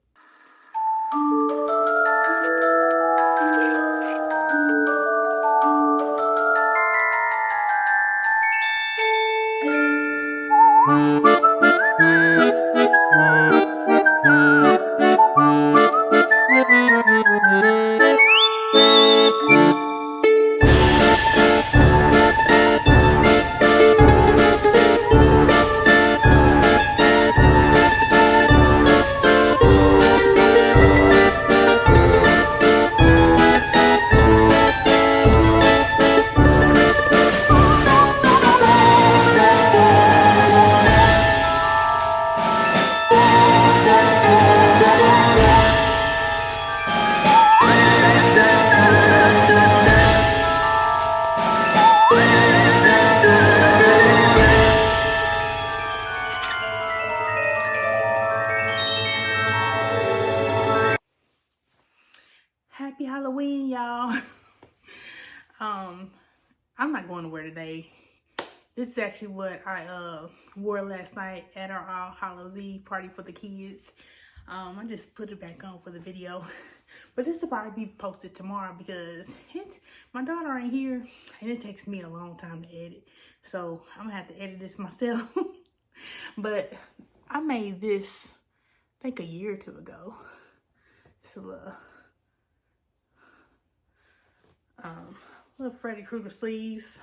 Happy Halloween, y'all. I'm not going to wear today. This is actually what I wore last night at our All Hallows Eve party for the kids. I just put it back on for the video. But this will probably be posted tomorrow because my daughter ain't here and it takes me a long time to edit. So I'm gonna have to edit this myself. But I made this, I think, a year or two ago. It's a little Freddy Krueger sleeves.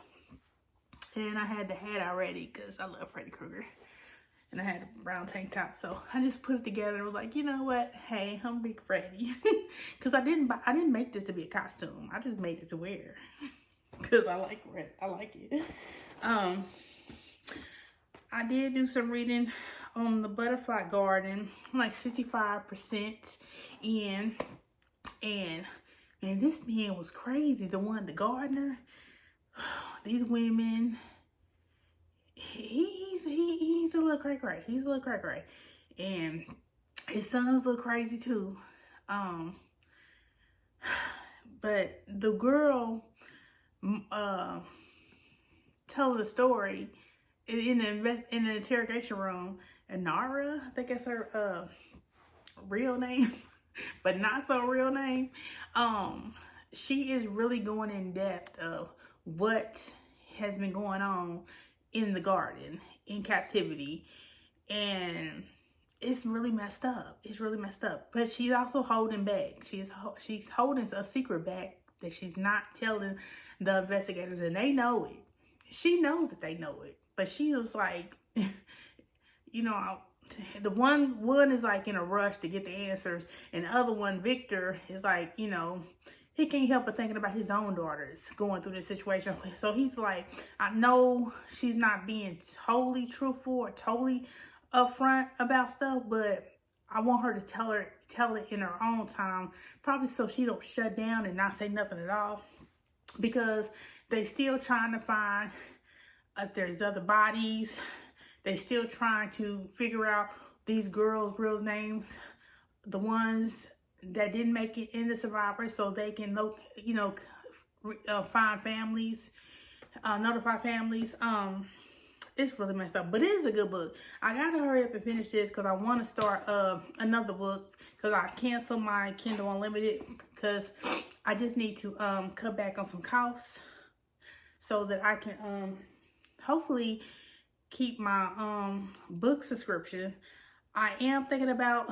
And I had the hat already because I love Freddy Krueger. And I had a brown tank top. So I just put it together and was like, you know what? Hey, I'm Big Freddy. Because I didn't make this to be a costume. I just made it to wear. Because I like it. I did do some reading on the Butterfly Garden. I'm like 65% in. And man, this man was crazy. The gardener. These women, he's a little cray-cray. He's a little cray-cray. And his son's a little crazy too. But the girl telling the story in the interrogation room, Anara, I think that's her real name, but not so real name. She is really going in depth of what has been going on in the garden, in captivity, and it's really messed up. It's really messed up. But she's also holding back. She's holding a secret back that she's not telling the investigators, and they know it. She knows that they know it, but she was like, you know, the one is like in a rush to get the answers, and the other one, Victor, is like, you know, he can't help but thinking about his own daughters going through this situation. So he's like, I know she's not being totally truthful or totally upfront about stuff, but I want her to tell it in her own time, probably so she don't shut down and not say nothing at all, because they still trying to find if there's other bodies. They still trying to figure out these girls' real names, the ones that didn't make it in the survivors, so they can find families, notify families. It's really messed up, but it is a good book. I gotta hurry up and finish this because I want to start another book, because I canceled my Kindle Unlimited because I just need to cut back on some costs so that I can hopefully keep my book subscription. I am thinking about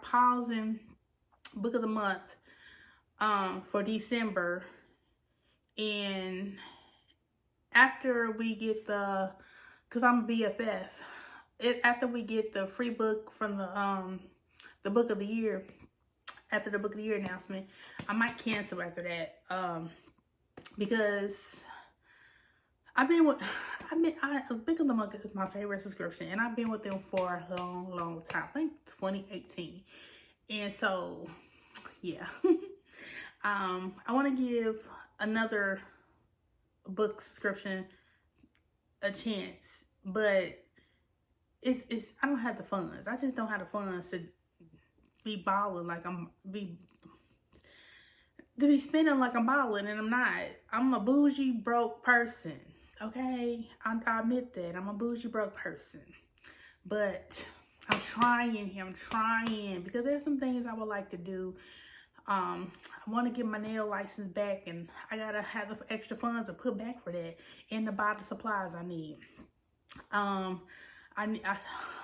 pausing book of the month for December, and after we get because I'm a BFF, after we get the free book from the book of the year, after the book of the year announcement, I might cancel after that, because I Pick of the Month is my favorite subscription, and I've been with them for a long time. I think 2018. And so, yeah. I want to give another book subscription a chance, but it's I don't have the funds. I just don't have the funds to be balling like to be spending like I'm balling, and I'm not. I'm a bougie broke person. Okay, I admit that I'm a bougie broke person, but I'm trying here. I'm trying because there's some things I would like to do. I want to get my nail license back, and I gotta have the extra funds to put back for that and to buy the supplies I need. I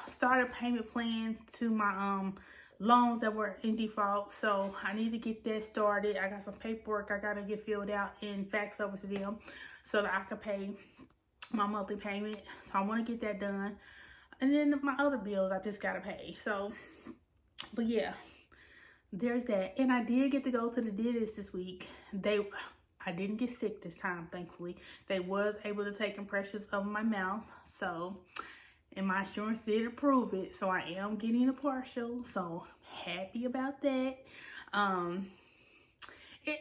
started a payment plan to my loans that were in default, so I need to get that started. I got some paperwork I gotta get filled out and fax over to them so that I can pay my monthly payment. So I want to get that done, and then my other bills I just gotta pay. So, but yeah, there's that. And I did get to go to the dentist this week. I didn't get sick this time, thankfully. They was able to take impressions of my mouth, so, and my insurance did approve it, so I am getting a partial, so happy about that.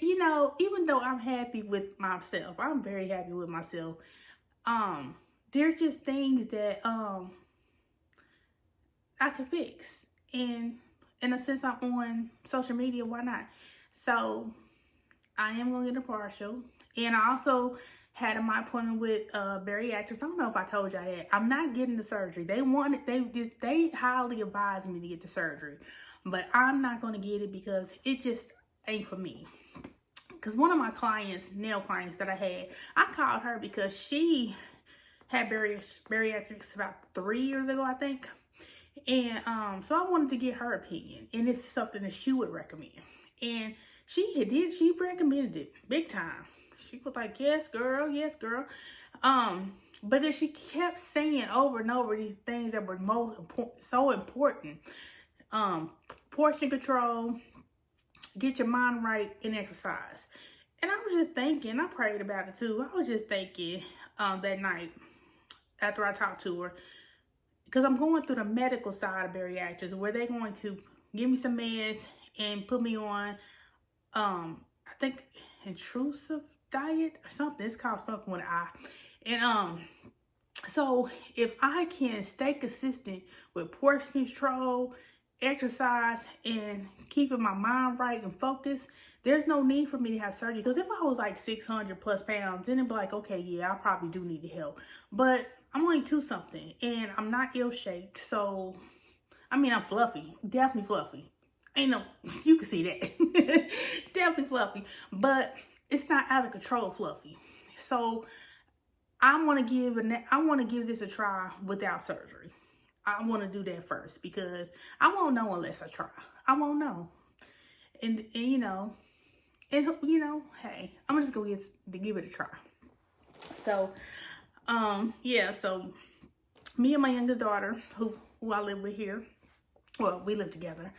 You know, even though I'm happy with myself, I'm very happy with myself, there's just things that I can fix, and since I'm on social media, why not? So I am gonna get a partial, and I also had my appointment with bariatrics. I don't know if I told y'all that. I'm not getting the surgery. They highly advised me to get the surgery, but I'm not gonna get it because it just ain't for me. Because one of my nail clients that I called her because she had bariatrics about 3 years ago, I think. And so I wanted to get her opinion, and it's something that she would recommend. And she recommended it big time. She was like, yes, girl, yes, girl. But then she kept saying over and over these things that were so important. Portion control, get your mind right, and exercise. And I was just thinking, I prayed about it too. I was just thinking that night after I talked to her, because I'm going through the medical side of bariatrics where they're going to give me some meds and put me on, I think, intrusive diet or something. It's called something with an I. And so if I can stay consistent with portion control, exercise, and keeping my mind right and focused, there's no need for me to have surgery. Because if I was like 600 plus pounds, then it'd be like, okay, yeah, I probably do need the help. But I'm only 2-something, and I'm not ill-shaped. So, I mean, I'm fluffy, definitely fluffy. Ain't no, you can see that. Definitely fluffy, but it's not out of control fluffy. So I want to give this a try without surgery. I want to do that first because I won't know unless I try. I won't know. And you know, hey, I'm just going to give it a try. So, yeah, so me and my youngest daughter, who I live with here, well, we live together,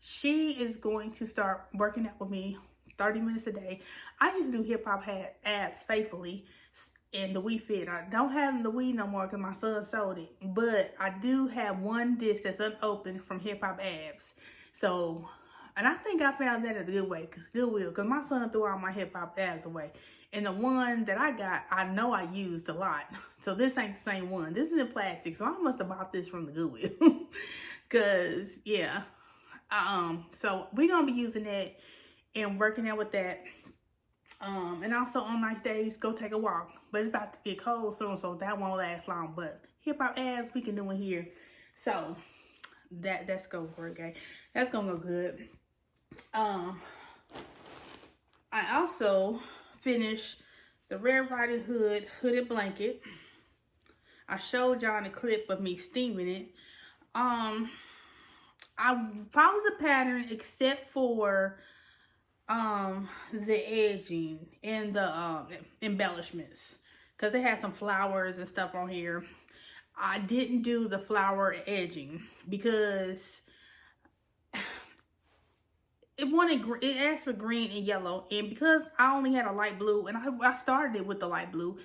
she is going to start working out with me 30 minutes a day. I used to do hip hop abs faithfully in the Wii Fit. I don't have the Wii no more because my son sold it, but I do have one disc that's unopened from hip hop abs. So, and I think I found that at the Goodwill, because my son threw all my hip hop abs away. And the one that I got, I know I used a lot. So this ain't the same one. This is in plastic. So I must have bought this from the Goodwill. Because, yeah. So we're going to be using that and working out with that. And also on nice days, go take a walk. But it's about to get cold soon, so that won't last long. But hip hop abs, we can do it here. So that's going to work, okay? That's going to go good. I also finished the Red Riding Hood hooded blanket. I showed y'all the clip of me steaming it. I followed the pattern except for the edging and the embellishments, because they had some flowers and stuff on here. I didn't do the flower edging because it asked for green and yellow, and because I only had a light blue, and I started it with the light blue,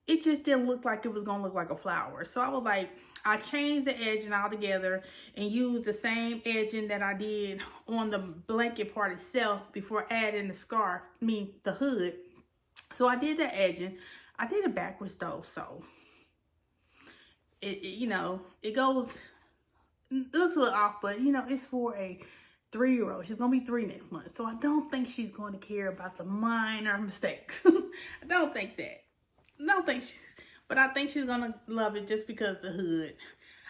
it just didn't look like it was gonna look like a flower. So I was like, I changed the edging altogether and used the same edging that I did on the blanket part itself before adding the scarf, the hood. So I did that edging. I did it backwards though, so it goes, it looks a little off, but it's for a 3-year-old. She's gonna be 3 next month, so I don't think she's going to care about the minor mistakes. I don't think that. But I think she's gonna love it just because the hood.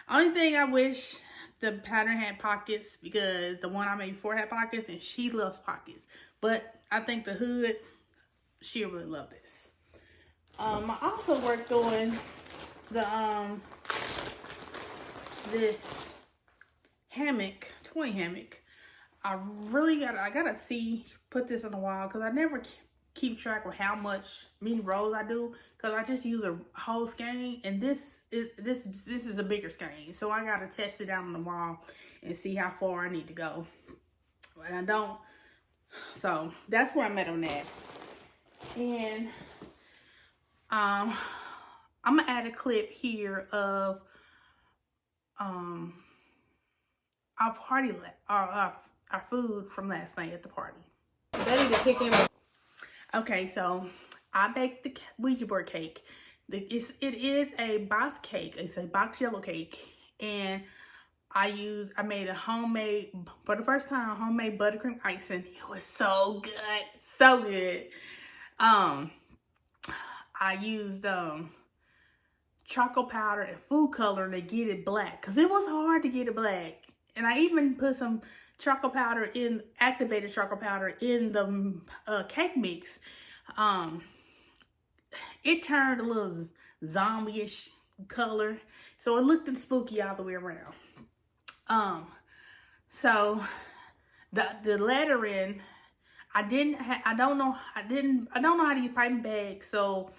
Only thing I wish the pattern had pockets, because the one I made before had pockets, and she loves pockets. But I think the hood, she'll really love this. I also worked on the this hammock, toy hammock. I gotta put this on the wall, because I never keep track of how many rows I do, because I just use a whole skein, and this is a bigger skein, so I gotta test it out on the wall and see how far I need to go. And I don't, so that's where I'm at on that. And I'm gonna add a clip here of our party, our food from last night at the party. Ready to kick in. Okay, so I baked the Ouija board cake. It is a box cake. It's a box yellow cake, and I made a homemade, for the first time, homemade buttercream icing. It was so good, so good. I used chocolate powder and food color to get it black, because it was hard to get it black. And I even put some chocolate powder activated chocolate powder in the cake mix. It turned a little zombie-ish color, so it looked spooky all the way around. So the lettering, I don't know how to use piping bags, so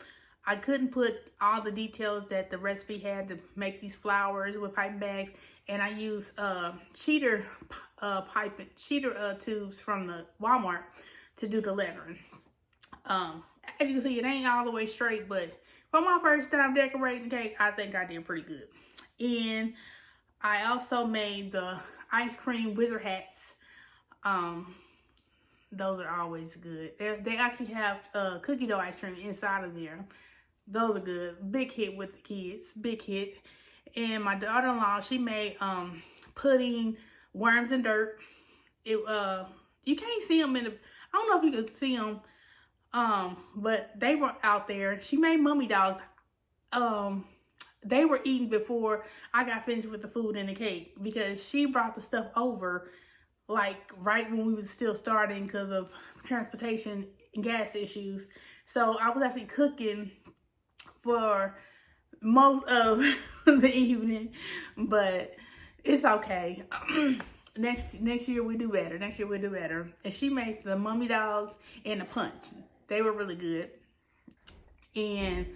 I couldn't put all the details that the recipe had to make these flowers with piping bags. And I used cheater tubes from the Walmart to do the lettering. As you can see, it ain't all the way straight, but for my first time decorating the cake, I think I did pretty good. And I also made the ice cream wizard hats. Those are always good. They actually have cookie dough ice cream inside of there. Those are good. Big hit with the kids. Big hit. And my daughter-in-law, she made pudding, worms and dirt. You can't see them I don't know if you can see them, but they were out there. She made mummy dogs. They were eating before I got finished with the food and the cake, because she brought the stuff over like right when we was still starting because of transportation and gas issues. So I was actually cooking for most of the evening, but it's okay. Next year we do better. And she makes the mummy dogs and the punch. They were really good. And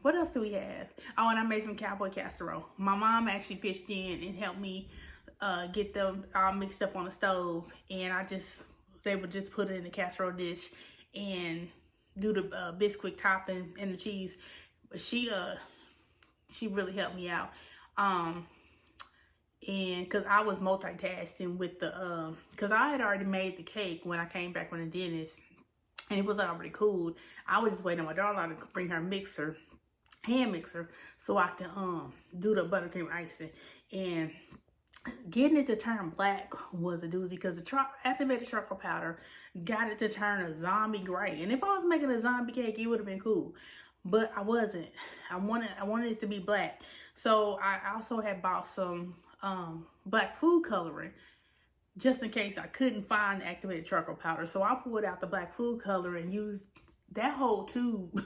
what else do we have? Oh, and I made some cowboy casserole. My mom actually pitched in and helped me get them all mixed up on the stove, and they would just put it in the casserole dish and do the Bisquick topping and the cheese. But she really helped me out. And because I was multitasking with because I had already made the cake when I came back from the dentist, and it was already cooled. I was just waiting on my daughter to bring her hand mixer, so I can do the buttercream icing. And getting it to turn black was a doozy, because the activated chocolate powder got it to turn a zombie gray. And if I was making a zombie cake, it would have been cool, but I wasn't. I wanted it to be black. So I also had bought some black food coloring, just in case I couldn't find the activated charcoal powder. So I pulled out the black food color and used that whole tube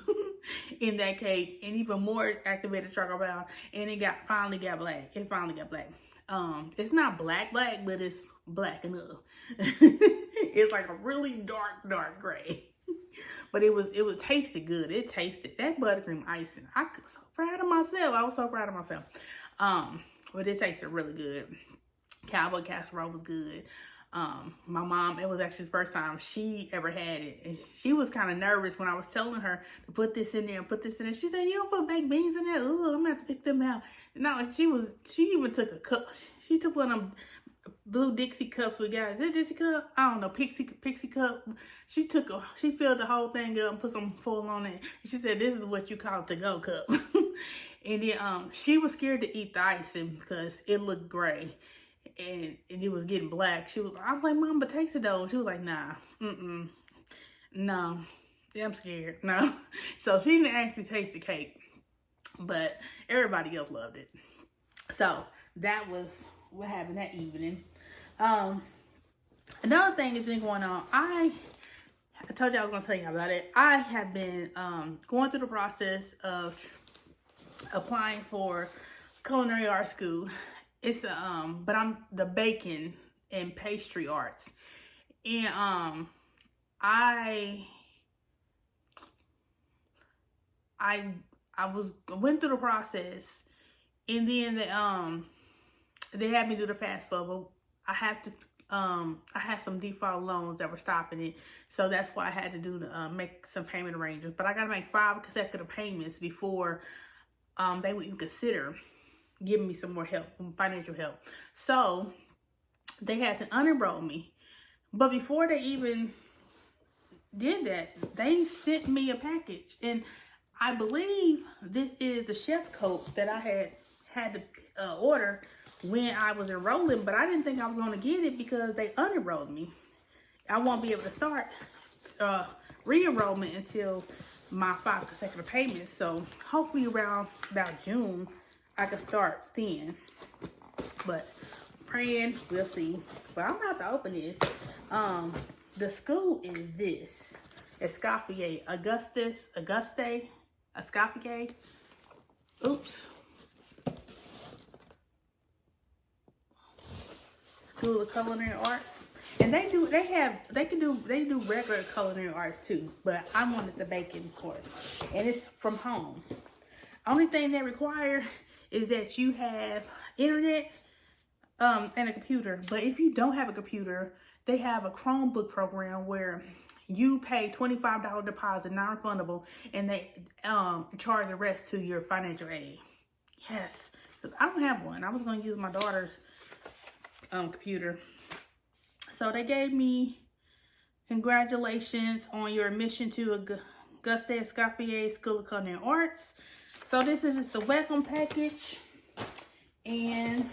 in that cake, and even more activated charcoal powder, and it finally got black. It finally got black. It's not black, but it's black enough. It's like a really dark gray. But it tasted good. It tasted that buttercream icing. I was so proud of myself. But it tasted really good. Cowboy casserole was good. My mom, it was actually the first time she ever had it. And she was kind of nervous when I was telling her to put this in there and put this in there. She said, you don't put baked beans in there? Ooh, I'm going to have to pick them out. No, she even took a cup. She took one of them blue Dixie cups we got. Is that Dixie cup? I don't know, Pixie cup. She filled the whole thing up and put some foil on it. She said, this is what you call a to-go cup. And then she was scared to eat the icing because it looked gray and it was getting black. I was like, Mom, but taste it though. She was like, nah, no, yeah, I'm scared, no. So she didn't actually taste the cake, but everybody else loved it. So that was what happened that evening. Another thing that's been going on, I told you I was going to tell you about it. I have been going through the process of applying for culinary art school. It's but I'm the baking and pastry arts, and I went through the process, and then they had me do the FAFSA, but I had some default loans that were stopping it, so that's why I had to do make some payment arrangements. But I got to make 5 consecutive payments before they would even consider giving me some more help, financial help. So they had to unenroll me. But before they even did that, they sent me a package, and I believe this is the chef coat that I had to order when I was enrolling, but I didn't think I was going to get it because they unenrolled me. I won't be able to start re-enrollment until my 5 consecutive payments. So hopefully around about June, I can start then. But praying, we'll see. But I'm about to open this. The school is this. Escoffier. Auguste. Escoffier. Oops. School of Culinary Arts. And they do regular culinary arts too, but I wanted the baking course, and it's from home. Only thing they require is that you have internet and a computer. But if you don't have a computer, they have a Chromebook program where you pay $25 deposit, non-refundable, and they charge the rest to your financial aid. Yes, I don't have one. I was going to use my daughter's computer. So they gave me, congratulations on your admission to Auguste Escoffier School of Culinary Arts. So this is just the welcome package, and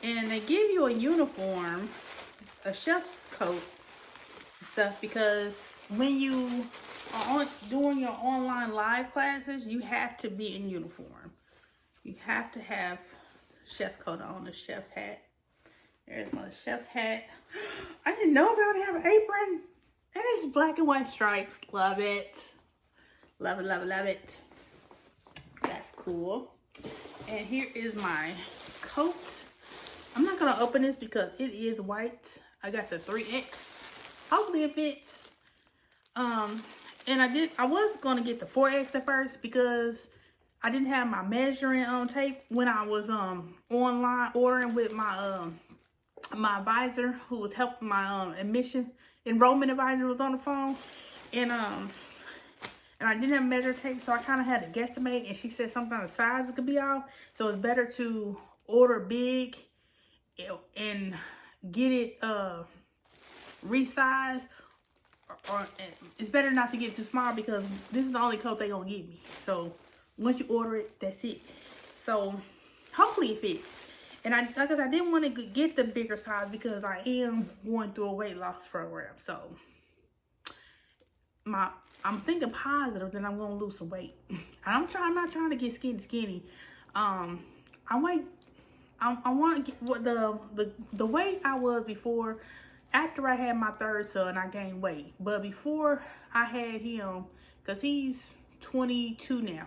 they give you a uniform, a chef's coat and stuff, because when you are doing your online live classes, you have to be in uniform. You have to have chef's coat on, a chef's hat. There's my chef's hat. I didn't know I would have an apron. And it's black and white stripes. Love it. Love it, love it, love it. That's cool. And here is my coat. I'm not going to open this because it is white. I got the 3X. Hopefully it fits. And I was going to get the 4X at first because I didn't have my measuring tape when I was online ordering with my my advisor who was helping my enrollment advisor was on the phone, and I didn't have measure tape, so I kind of had to guesstimate, and she said sometimes the size could be off, so it's better to order big and get it resized, or it's better not to get too small because this is the only coat they gonna give me. So once you order it, that's it. So hopefully it fits. And I didn't want to get the bigger size because I am going through a weight loss program. So I'm thinking positive that I'm gonna lose some weight. And I'm not trying to get skinny. I want to get what the weight I was before. After I had my third son, I gained weight. But before I had him, because he's 22 now.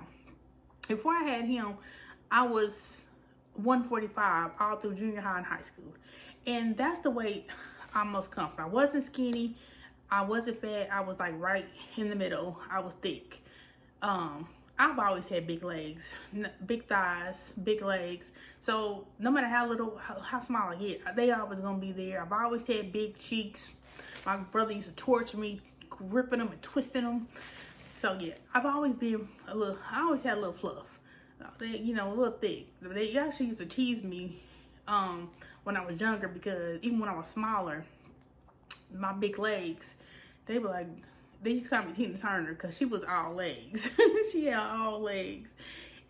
Before I had him, I was 145 all through junior high and high school. And that's the weight I'm most comfortable. I wasn't skinny. I wasn't fat. I was like right in the middle. I was thick. I've always had big legs, big thighs, big legs. So no matter how small I get, they always gonna be there. I've always had big cheeks. My brother used to torture me, gripping them and twisting them. So yeah, I've always been I always had a little fluff. They, you know, a little thick. They actually used to tease me when I was younger, because even when I was smaller, my big legs, they were like, they used to call me Tina Turner because she was all legs. She had all legs.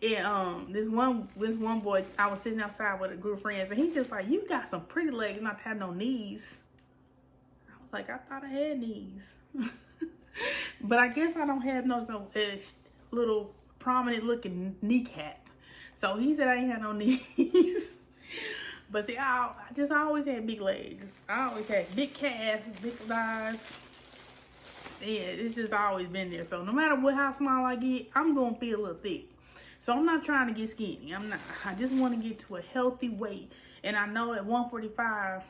And this one boy, I was sitting outside with a group of friends, and he just like, you got some pretty legs, not to have no knees. I was like, I thought I had knees. But I guess I don't have no little prominent looking kneecap. So he said I ain't had no knees. But see, I always had big legs. I always had big calves, big thighs. Yeah, it's just always been there. So no matter how small I get, I'm gonna feel a little thick. So I'm not trying to get skinny. I'm not. I just want to get to a healthy weight. And I know at 145,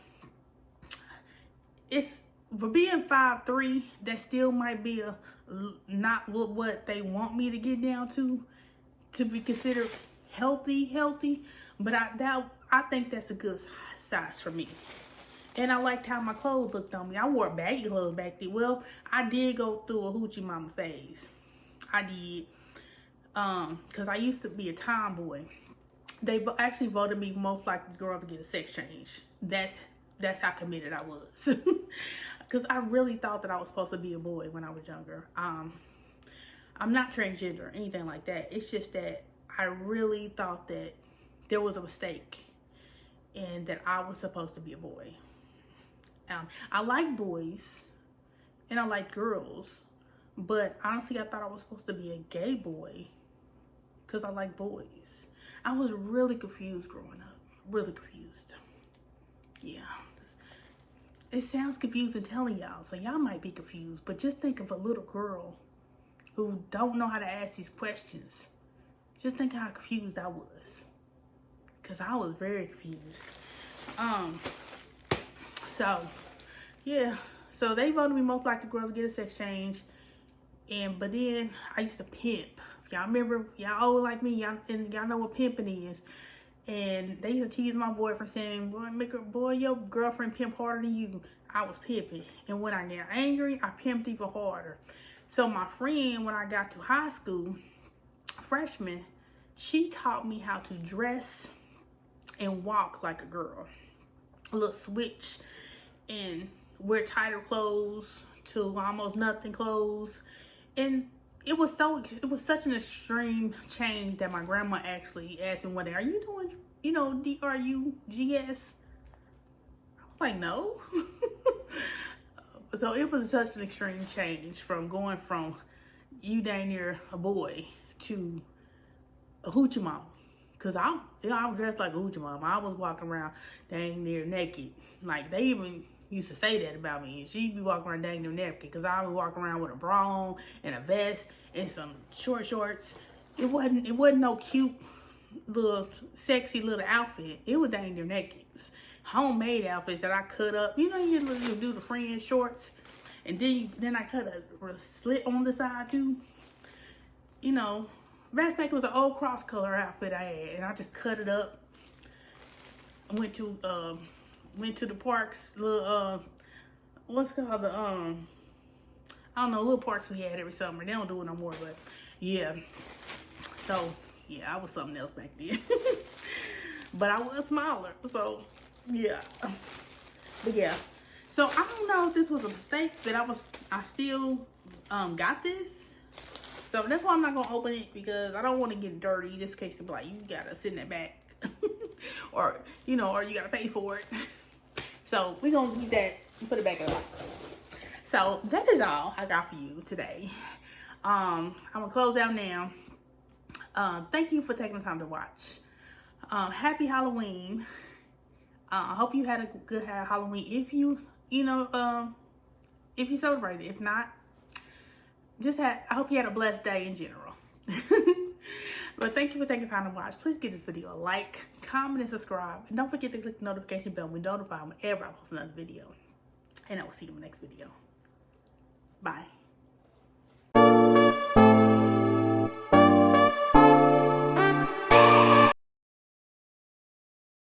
it's for being 5'3", that still might be not what they want me to get down to be considered healthy. But I think that's a good size for me. And I liked how my clothes looked on me. I wore baggy clothes back then. Well, I did go through a hoochie mama phase. I did. Because I used to be a tomboy. They actually voted me most likely to grow up and get a sex change. That's how committed I was. Because I really thought that I was supposed to be a boy when I was younger. I'm not transgender or anything like that. It's just that I really thought that there was a mistake and that I was supposed to be a boy. I like boys and I like girls, but honestly, I thought I was supposed to be a gay boy because I like boys. I was really confused growing up, really confused. Yeah. It sounds confusing telling y'all, so y'all might be confused, but just think of a little girl who don't know how to ask these questions. Just think how confused I was, because I was very confused. So yeah, so they voted me most likely to grow up and get a sex change. But then I used to pimp. Y'all remember, y'all old like me, y'all know what pimping is. And they used to tease my boyfriend saying, boy, your girlfriend pimp harder than you. I was pimping. And when I got angry, I pimped even harder. So my friend, when I got to high school, freshman, she taught me how to dress and walk like a girl. A little switch and wear tighter clothes to almost nothing clothes. And it was such an extreme change that my grandma actually asked me one day, are you doing, you know, DRUGS? I was like, no. So it was such an extreme change from going from you dang near a boy to a hoochie mama. Cause I was dressed like a hoochie mama. I was walking around dang near naked. Like they even used to say that about me. And she'd be walking around dang near naked. Cause I would walk around with a bra on and a vest and some short shorts. It wasn't no cute little sexy little outfit. It was dang near naked. Homemade outfits that I cut up. You know, you do the friend shorts, and then I cut a slit on the side too. You know, matter of fact, it was an old cross color outfit I had, and I just cut it up. I went to the parks, little what's it called, the I don't know, little parks we had every summer. They don't do it no more, but yeah. So yeah, I was something else back then. But I was smaller, so yeah. But yeah, so I don't know if this was a mistake that I still got this. So that's why I'm not gonna open it, because I don't want to get dirty just in case it's like you gotta sit in that back. or you gotta pay for it. So we're gonna leave that and put it back in the box. So that is all I got for you today. I'm gonna close out now. Thank you for taking the time to watch. Happy Halloween. I hope you had a good Halloween. If you celebrated. If not, I hope you had a blessed day in general. But thank you for taking time to watch. Please give this video a like, comment, and subscribe. And don't forget to click the notification bell to be notified whenever I post another video. And I will see you in the next video. Bye.